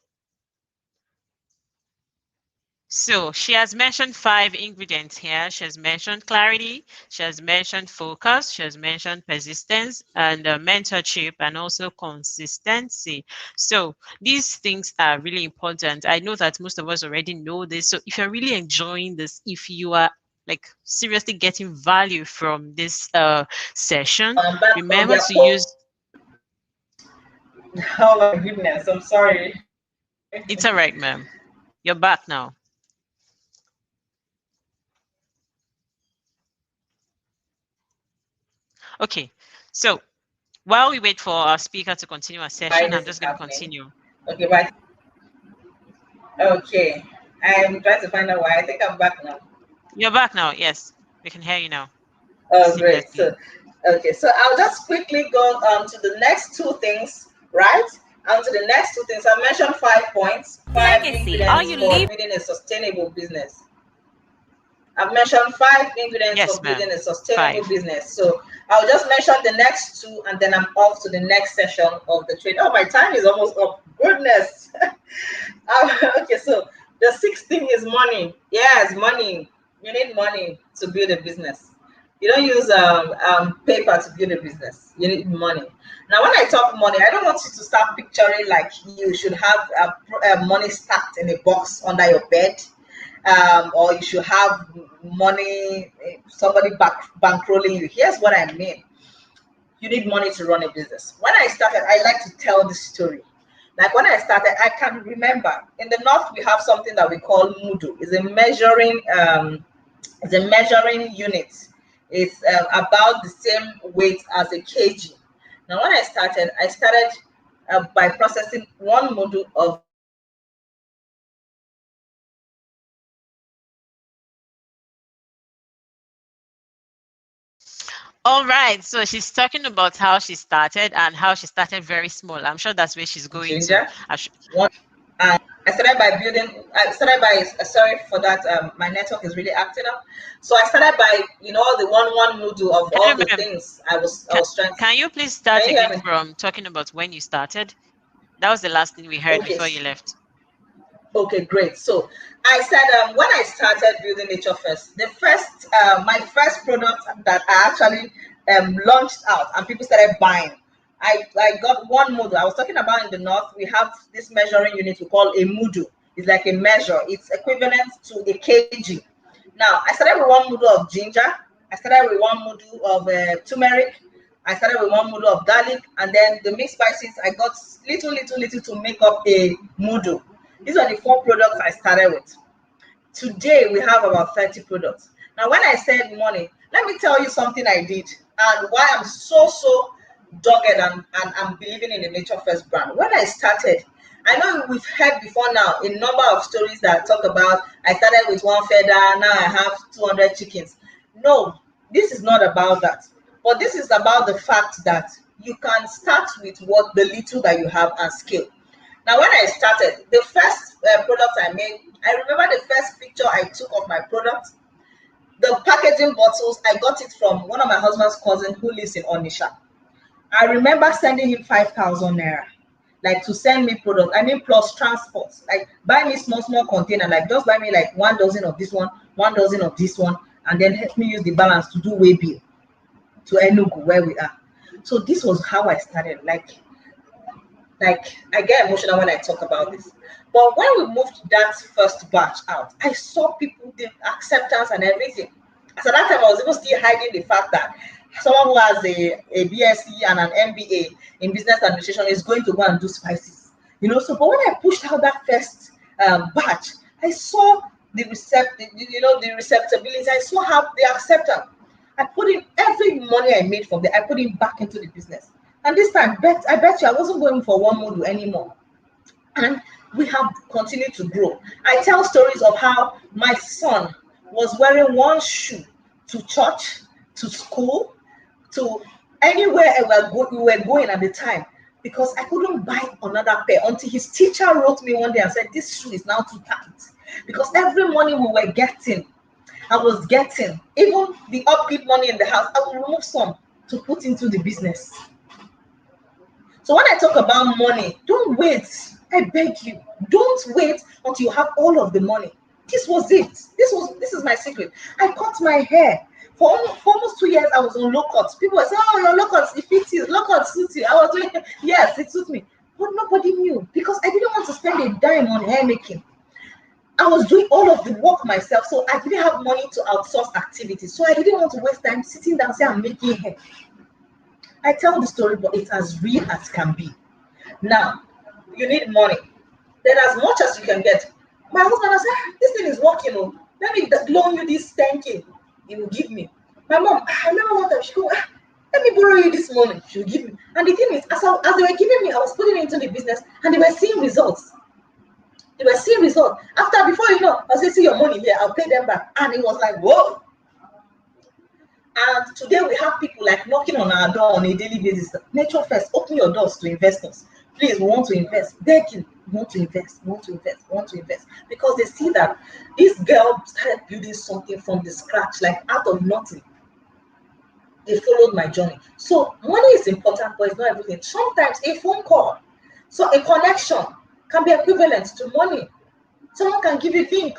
So she has mentioned 5 ingredients here. She has mentioned clarity, she has mentioned focus, she has mentioned persistence and mentorship, and also consistency. So these things are really important. I know that most of us already know this. So if you're really enjoying this, if you are like seriously getting value from this session, remember to use. Oh my goodness, I'm sorry. It's all right, ma'am. You're back now. Okay, so while we wait for our speaker to continue our session, I'm just going to continue. Okay, right. Okay, I'm trying to find out why. I think I'm back now. You're back now. Yes, we can hear you now. Oh, great. So, okay, so I'll just quickly go to the next 2 things, right? To the next 2 things. I mentioned 5 points. 5 ingredients for building a sustainable business. I've mentioned 5 ingredients for building a sustainable business. So I'll just mention the next 2, and then I'm off to the next session of the trade. Oh, my time is almost up. Goodness. Okay, so the 6th thing is money. Yes, money. You need money to build a business. You don't use paper to build a business. You need money. Now, when I talk money, I don't want you to start picturing like you should have money stacked in a box under your bed. Or you should have money, somebody bankrolling you. Here's what I mean. You need money to run a business. When I started, I like to tell this story. Like when I started, I can remember in the North, we have something that we call mudu. It's a measuring unit. It's about the same weight as a kg. Now, when I started by processing 1 mudu of All right, so she's talking about how she started and how she started very small. I'm sure that's where she's going ginger. to. I started by building. Sorry for that. My network is really acting up. So I started by the one noodle of all the things I was trying. Can you please start again from talking about when you started? That was the last thing we heard before you left. Okay, great. So I said when I started building Nature First, my first product that I actually launched out and people started buying, I got 1 mudu. I was talking about in the North, we have this measuring unit we call a mudu. It's like a measure. It's equivalent to a kg. Now, I started with 1 mudu of ginger. I started with 1 mudu of turmeric. I started with 1 mudu of garlic, and then the mixed spices, I got little to make up a mudu. These are the 4 products I started with. Today, we have about 30 products. Now, when I said money, let me tell you something I did and why I'm so dogged and I'm believing in the Nature First brand. When I started, I know we've heard before now a number of stories that talk about I started with 1 feather, now I have 200 chickens. No, this is not about that. But this is about the fact that you can start with what the little that you have and scale. Now, when I started, the first product I made, I remember the first picture I took of my product. The packaging bottles, I got it from one of my husband's cousins who lives in Onisha. I remember sending him 5,000 naira, like to send me product. I mean, plus transport. Like, buy me small container, like just buy me like 1 dozen of this one, 1 dozen of this one, and then help me use the balance to do way bill to Enugu where we are. So this was how I started. Like I get emotional when I talk about this. But when we moved that first batch out, I saw people, the acceptance and everything. So that time I was even still hiding the fact that someone who has a BSc and an MBA in business administration is going to go and do spices. So but when I pushed out that first batch, I saw the receptibility. I saw how the acceptance. I put in every money I made from there, I put it back into the business. And this time, I bet you I wasn't going for 1 module anymore. And we have continued to grow. I tell stories of how my son was wearing 1 shoe to church, to school, to anywhere we were going at the time, because I couldn't buy another pair until his teacher wrote me one day and said, this shoe is now too tight. Because every money we were getting, I was getting, even the upkeep money in the house, I will remove some to put into the business. So when I talk about money, don't wait. I beg you, don't wait until you have all of the money. This was it. This is my secret. I cut my hair. For almost 2 years, I was on low cuts. People were saying, oh, your low cuts, it fits you. Low cuts suits you. I was doing, yes, it suits me. But nobody knew because I didn't want to spend a dime on hair making. I was doing all of the work myself, so I didn't have money to outsource activities. So I didn't want to waste time sitting down saying I'm making hair. I tell the story, but it's as real as can be. Now, you need money. Then as much as you can get. My husband said, this thing is working. Oh. Let me loan you this 10K. He will give me. My mom, I remember one time she go, let me borrow you this money. She will give me. And the thing is, as they were giving me, I was putting it into the business and they were seeing results. After, before you know, I say, see your money here, I'll pay them back. And it was like, whoa. And today we have people like knocking on our door on a daily basis. Nature First, open your doors to investors. Please, we want to invest. Begging, we want to invest. Because they see that this girl started building something from the scratch, like out of nothing. They followed my journey. So money is important, but it's not everything. Sometimes a phone call, so a connection can be equivalent to money. Someone can give you a link,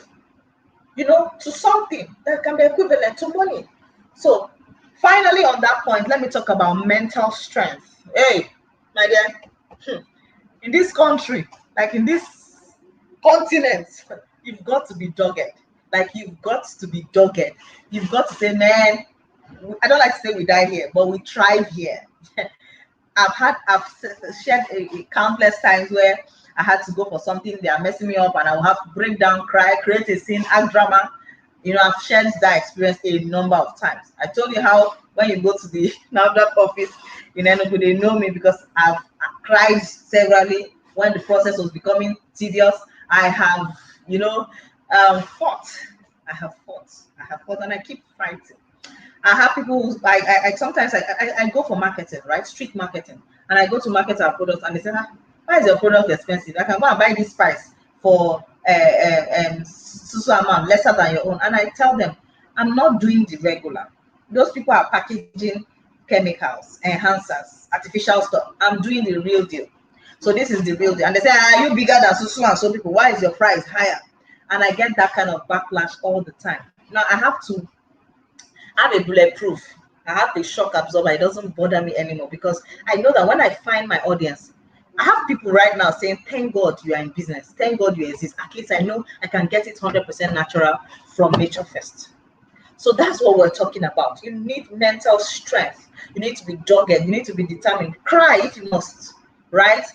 to something that can be equivalent to money. So finally, on that point, let me talk about mental strength. Hey, my dear, in this country, like in this continent, you've got to be dogged. You've got to say, man, I don't like to say we die here, but we thrive here. I've shared countless times where I had to go for something, they are messing me up, and I will have to break down, cry, create a scene, act drama. I've shared that experience a number of times. I told you how when you go to the NAFDAC office in Enugu, they know me because I've cried severally when the process was becoming tedious. I have, fought. I have fought, and I keep fighting. I have people who, sometimes I go for marketing, right? Street marketing, and I go to market our products, and they say, why is your product expensive? I can go and buy this price for amount lesser than your own. And I tell them, I'm not doing the regular. Those people are packaging chemicals, enhancers, artificial stuff. I'm doing the real deal. So this is the real deal. And they say, are you bigger than and so people? Why is your price higher? And I get that kind of backlash all the time. Now I have to have a bulletproof. I have the shock absorber. It doesn't bother me anymore because I know that when I find my audience, I have people right now saying, thank God you are in business. Thank God you exist. At least I know I can get it 100% natural from Nature First. So that's what we're talking about. You need mental strength. You need to be dogged. You need to be determined. Cry if you must, right?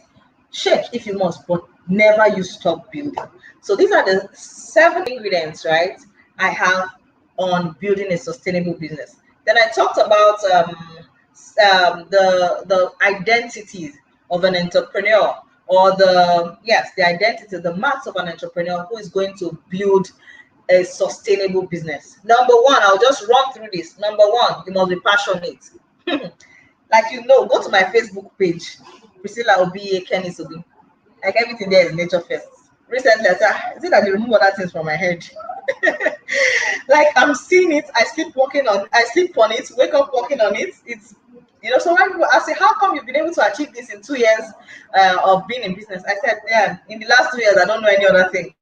Shake if you must, but never you stop building. So these are the 7 ingredients, right, I have on building a sustainable business. Then I talked about the identities of an entrepreneur, or the identity, the marks of an entrepreneur who is going to build a sustainable business. Number one, I'll just run through this. Number one, you must be passionate. Like, go to my Facebook page, Priscilla Obi, Canice-Obi. Like, everything there is nature first. Recently, I said, is it that they remove other things from my head? Like, I'm seeing it. I sleep on it, wake up working on it. It's, so when people ask, how come you've been able to achieve this in 2 years of being in business? I said, yeah, in the last 2 years, I don't know any other thing.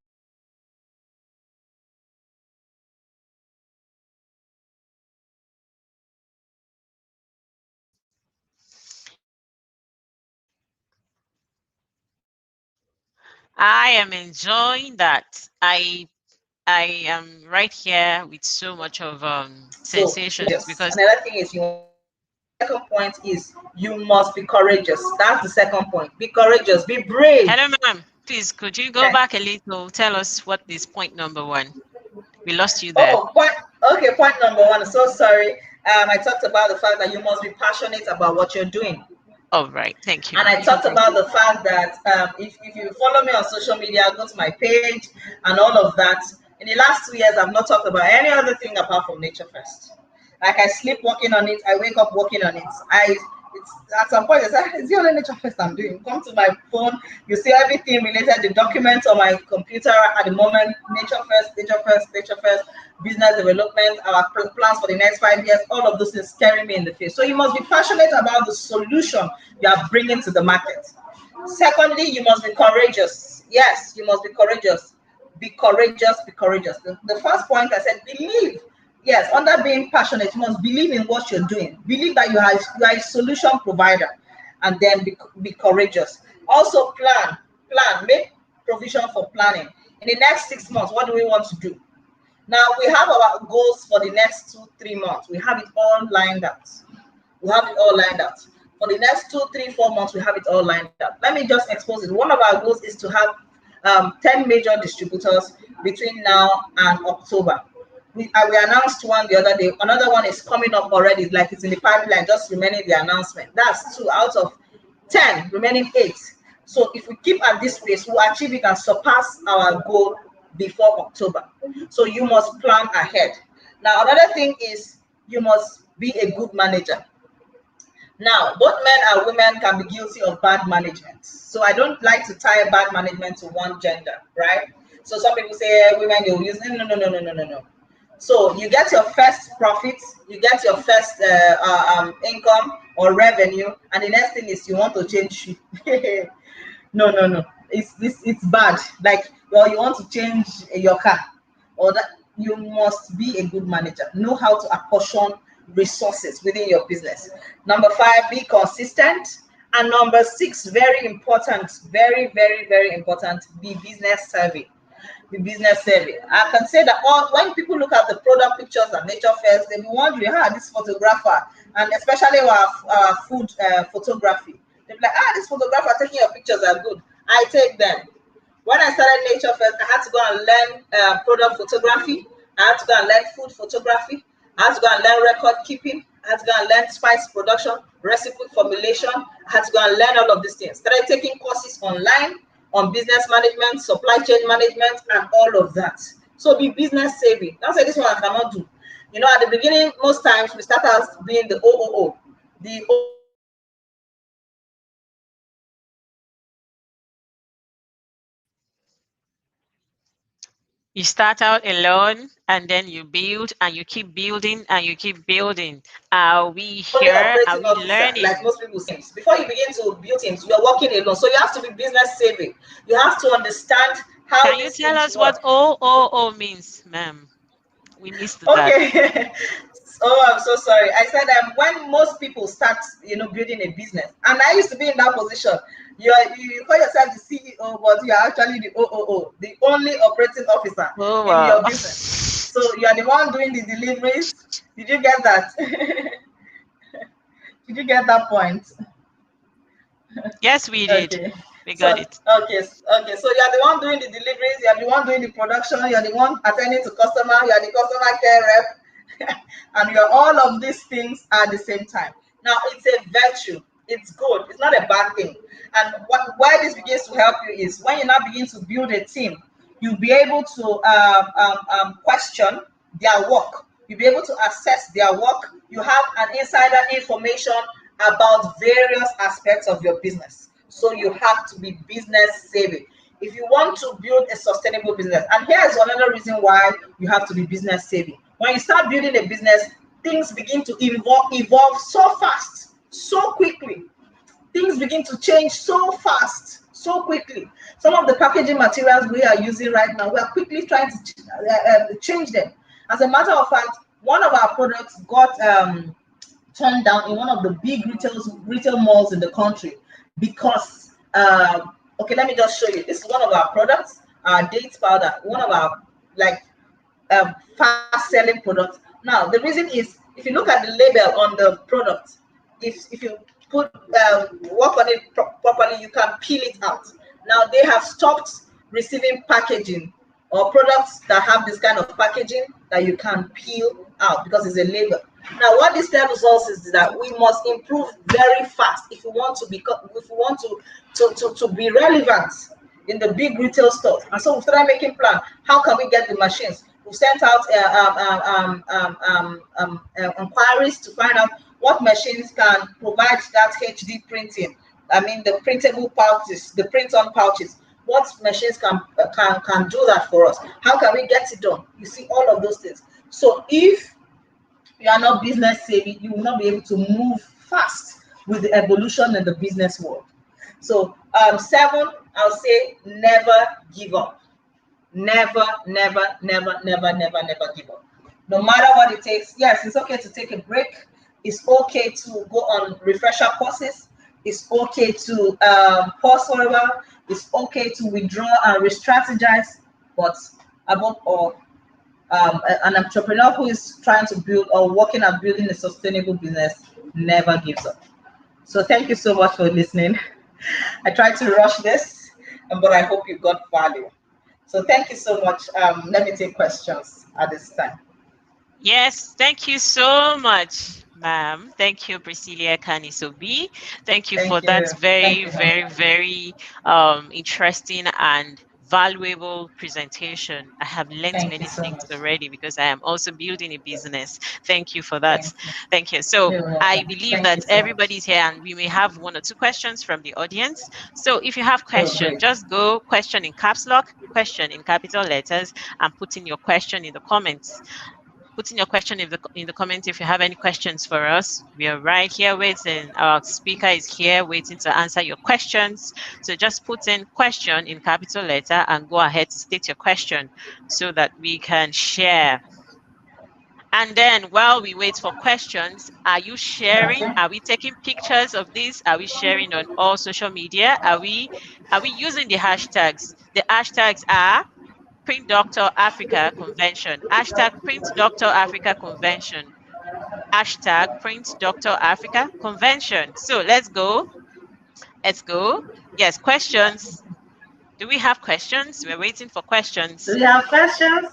I am enjoying that. I am right here with so much of sensations, because another thing is, second point is you must be courageous. That's the second point. Be courageous, be brave. Hello, ma'am. Please, could you go back a little? Tell us what is point number 1. We lost you there. Point number 1. So sorry. I talked about the fact that you must be passionate about what you're doing. All right, thank you. And I talked about the fact that if you follow me on social media, go to my page and all of that. In the last 2 years, I've not talked about any other thing apart from nature first. Like, I sleep working on it, I wake up working on it. It's at some point, it's the only nature first I'm doing. Come to my phone, you see everything related, the documents on my computer at the moment. Nature first, business development, our plans for the next 5 years, all of those things staring me in the face. So you must be passionate about the solution you are bringing to the market. Secondly, you must be courageous. Yes, you must be courageous. Be courageous, be courageous. The first point I said, believe. Yes, under being passionate, you must believe in what you're doing. Believe that you are a solution provider, and then be courageous. Also, plan, make provision for planning. In the next 6 months, what do we want to do? Now, we have our goals for the next 2-3 months. We have it all lined out. For the next 2, 3, 4 months, we have it all lined up. Let me just expose it. One of our goals is to have 10 major distributors between now and October. We announced one the other day. Another one is coming up already, like it's in the pipeline, just remaining the announcement. That's 2 out of 10, remaining 8. So if we keep at this pace, we'll achieve it and surpass our goal before October. So you must plan ahead. Now, another thing is you must be a good manager. Now, both men and women can be guilty of bad management. So I don't like to tie bad management to one gender, right? So some people say women, they will use, no. So you get your first profits, you get your first income or revenue, and the next thing is you want to change. No. It's bad. Like, well, you want to change your car, or that you must be a good manager. Know how to apportion resources within your business. Number 5, be consistent. And number 6, very important, very, very, very important, be business savvy. I can say that when people look at the product pictures at Nature Fest, they'll be wondering, this photographer, and especially our food photography, they'll be like, this photographer taking your pictures are good. I take them. When I started Nature Fest, I had to go and learn product photography. I had to go and learn food photography. I had to go and learn record keeping. I had to go and learn spice production, recipe formulation. I had to go and learn all of these things. Started taking courses online on business management, supply chain management, and all of that. So be business savvy. Don't say this one I cannot do. At the beginning, most times we start as being the OOO. You start out alone, and then you build, and you keep building, and you keep building. Are we here? Are we learning? Like most people say, before you begin to build things, you are working alone. So you have to be business savvy. You have to understand how. Can you tell us what OOO means, ma'am? We missed that. Okay. Oh, I'm so sorry. I said when most people start, building a business, and I used to be in that position. You call yourself the CEO, but you are actually the OOO, the only operating officer in your business. So you are the one doing the deliveries. Did you get that? Did you get that point? Yes, we did. Okay. We got it. Okay. So you are the one doing the deliveries, you are the one doing the production, you are the one attending to customer, you are the customer care rep, and you are all of these things at the same time. Now it's a virtue. It's good. It's not a bad thing. And why this begins to help you is when you now begin to build a team, you'll be able to question their work. You'll be able to assess their work. You have an insider information about various aspects of your business. So you have to be business savvy if you want to build a sustainable business. And here's another reason why you have to be business savvy. When you start building a business, things begin to evolve so fast, so quickly. Things begin to change so fast, so quickly. Some of the packaging materials we are using right now, we are quickly trying to change them. As a matter of fact, one of our products got turned down in one of the big retail malls in the country because okay, let me just show you. This is one of our products, our date powder, one of our fast selling products. Now the reason is, if you look at the label on the product, if you put work on it properly, you can peel it out. Now they have stopped receiving packaging or products that have this kind of packaging that you can peel out because it's a label. Now what this tells us is that we must improve very fast if we want to be relevant in the big retail stores. And so we started making plans. How can we get the machines? We sent out inquiries to find out what machines can provide that HD printing. I mean, the printable pouches, the print-on pouches. What machines can do that for us? How can we get it done? You see all of those things. So if you are not business savvy, you will not be able to move fast with the evolution in the business world. So 7, I'll say never give up. Never give up. No matter what it takes. Yes, it's okay to take a break. It's okay to go on refresher courses. It's okay to pause for a while. It's okay to withdraw and re-strategize. But above all, an entrepreneur who is trying to build or working at building a sustainable business never gives up. So thank you so much for listening. I tried to rush this, but I hope you got value. So thank you so much. Let me take questions at this time. Yes, thank you so much, ma'am. Thank you, Priscilla Canice-Obi. Thank you for that very interesting and valuable presentation. I have learned many things already because I am also building a business. Thank you for that. Thank you. So I believe that everybody's here and we may have 1 or 2 questions from the audience. So if you have questions, just go question in caps lock, question in capital letters, and put in your question in the comments. Put in your question in the comments if you have any questions for us. We are right here waiting. Our speaker is here waiting to answer your questions. So just put in question in capital letter and go ahead to state your question so that we can share. And then while we wait for questions, are you sharing? Are we taking pictures of this? Are we sharing on all social media? Are we using the hashtags? The hashtags are Print Doctor Africa Convention, hashtag Print Doctor Africa Convention, hashtag Print Doctor Africa Convention. So let's go. Yes, questions. Do we have questions? We're waiting for questions. Do we have questions?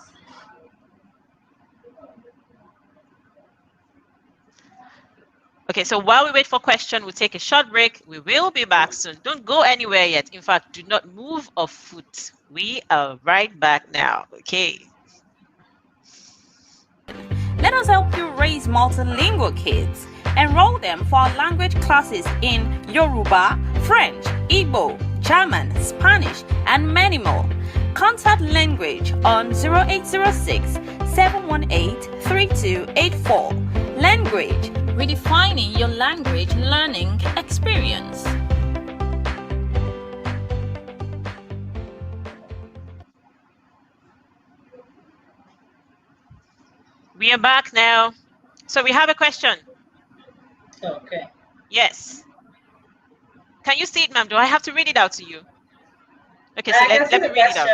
Okay, so while we wait for questions, we'll take a short break. We will be back soon. Don't go anywhere yet. In fact, do not move a foot. We are right back now. Okay. Let us help you raise multilingual kids. Enroll them for our language classes in Yoruba, French, Igbo, German, Spanish, and many more. Contact Language on 0806 718 3284. Language, redefining your language learning experience. We are back now. So we have a question. Okay. Yes. Can you see it, ma'am? Do I have to read it out to you? Okay, so let me read it out.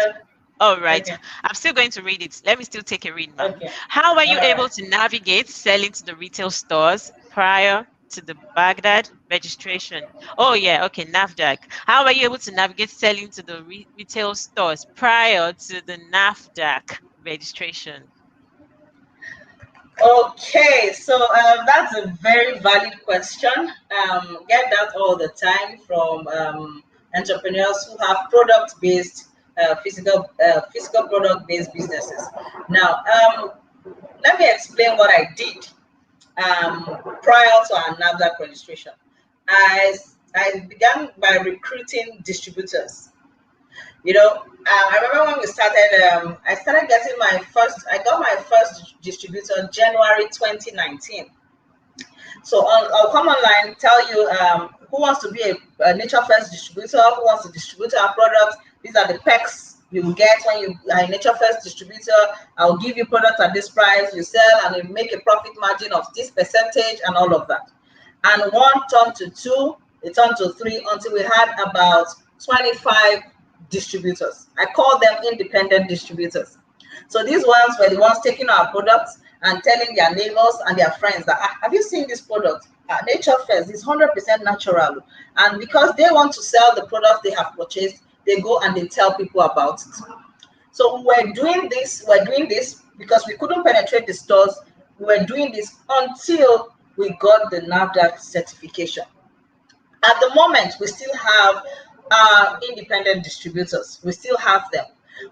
All right. Okay. I'm still going to read it. Let me still take a read, ma'am. Okay. How are you able to navigate selling to the retail stores prior to the Baghdad registration? Oh yeah, okay, NAFDAC. How are you able to navigate selling to the retail stores prior to the NAFDAC registration? Okay, so that's a very valid question. Get that all the time from entrepreneurs who have product-based, physical product-based businesses. Now, let me explain what I did prior to our NAFDAC registration. I began by recruiting distributors. I remember when we started, I got my first distributor January 2019. So I'll come online, tell you who wants to be a Nature First distributor, who wants to distribute our products. These are the perks you will get when you are a Nature First distributor. I'll give you products at this price, you sell and you make a profit margin of this percentage and all of that. And one turned to two, it turned to three until we had about 25 distributors. I call them independent distributors. So these ones were the ones taking our products and telling their neighbors and their friends that, have you seen this product? Nature First is 100% natural. And because they want to sell the products they have purchased, they go and they tell people about it. So we're doing this because we couldn't penetrate the stores. We're doing this until we got the NAFDAC certification. At the moment, we still have independent distributors. We still have them,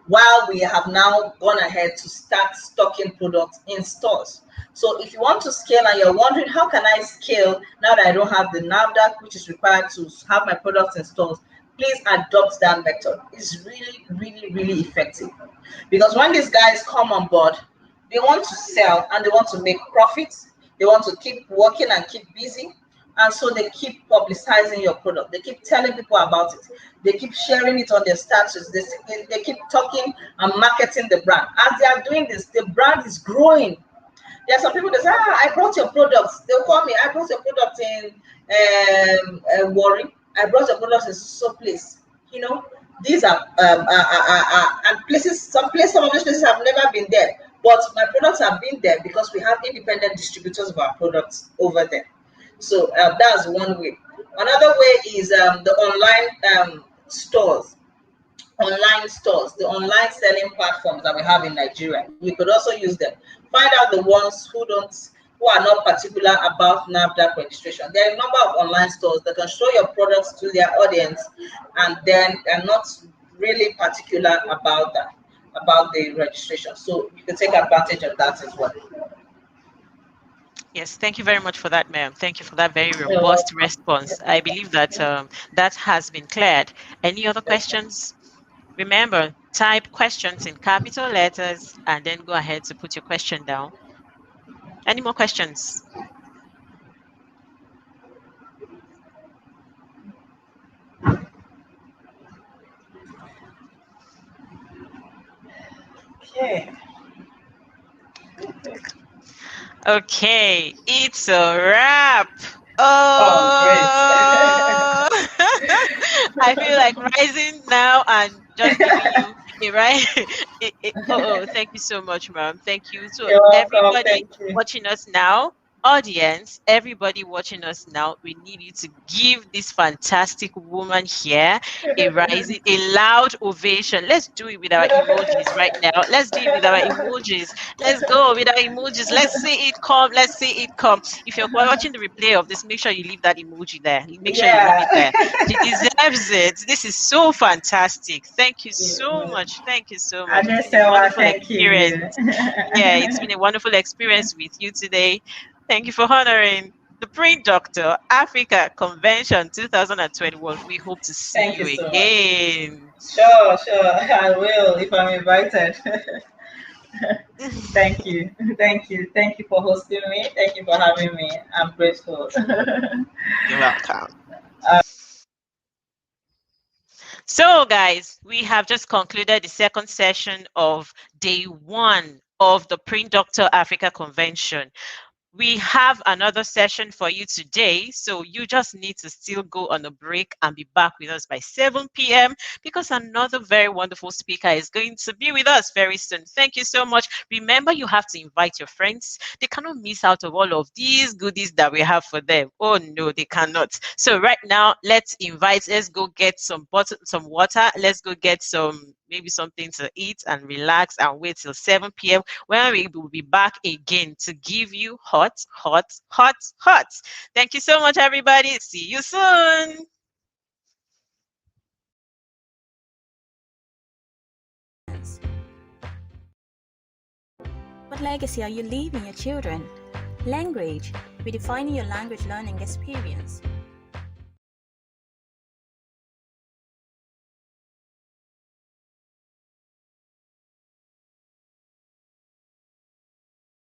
while we have now gone ahead to start stocking products in stores. So if you want to scale and you're wondering, how can I scale now that I don't have the NAFDAC, which is required to have my products in stores, please adopt that method. It's really, really, really effective. Because when these guys come on board, they want to sell and they want to make profits. They want to keep working and keep busy. And so they keep publicizing your product. They keep telling people about it. They keep sharing it on their status. They keep talking and marketing the brand. As they are doing this, the brand is growing. There are some people that say, I brought your products. They'll call me, I brought your product in Warri. I brought your products in so place. These are and places, some of these places have never been there. But my products have been there because we have independent distributors of our products over there. So that's one way. Another way is the online stores. The online selling platforms that we have in Nigeria. We could also use them. Find out the ones who are not particular about NAFDAC registration. There are a number of online stores that can show your products to their audience, and then are not really particular about the registration. So you can take advantage of that as well. Yes, thank you very much for that, ma'am. Thank you for that very robust response. I believe that that has been cleared. Any other questions? Remember, type questions in capital letters and then go ahead to put your question down. Any more questions? Okay. Okay, it's a wrap. Great. I feel like rising now and just giving you a right. Thank you so much, ma'am. Thank you. So everybody watching us now, audience, everybody watching us now, we need you to give this fantastic woman here a loud ovation. Let's do it with our emojis right now. Let's do it with our emojis. Let's go with our emojis. Let's see it come. Let's see it come. If you're watching the replay of this, make sure you leave that emoji there. Make sure you leave it there. She deserves it. This is so fantastic. Thank you so much. Thank you so much. Thank you. Yeah, it's been a wonderful experience with you today. Thank you for honoring the Print Doctor Africa Convention 2021. We hope to see you again. Sure. I will if I'm invited. Thank you for hosting me. Thank you for having me. I'm grateful. You're welcome. So guys, we have just concluded the second session of day 1 of the Print Doctor Africa Convention. We have another session for you today, so you just need to still go on a break and be back with us by 7 p.m. because another very wonderful speaker is going to be with us very soon. Thank you so much. Remember, you have to invite your friends. They cannot miss out of all of these goodies that we have for them. Oh no, they cannot. So right now, let's go get some water. Let's go get maybe something to eat and relax and wait till 7 p.m. when we will be back again to give you hot. Thank you so much, everybody. See you soon. What legacy are you leaving your children? Language, redefining your language learning experience.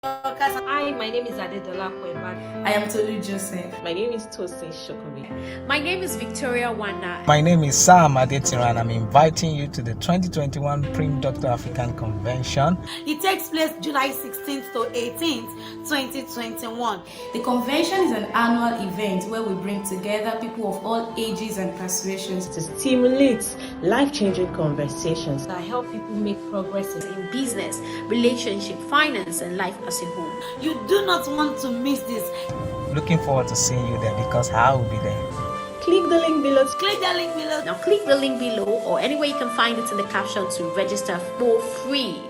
Hi, my name is Adedola Kweba. I am Tolu Joseph. My name is Canice-Obi. My name is Victoria Wanda. My name is Sam Adetira, and I'm inviting you to the 2021 Prim Dr. African Convention. It takes place July 16th to 18th, 2021. The convention is an annual event where we bring together people of all ages and persuasions To stimulate life-changing conversations. I help people make progress In business, relationship, finance, and life as a whole. You do not want to miss this. Looking forward to seeing you there because I will be there. Click the link below. Click the link below. Now click the link below or anywhere you can find it in the caption to register for free.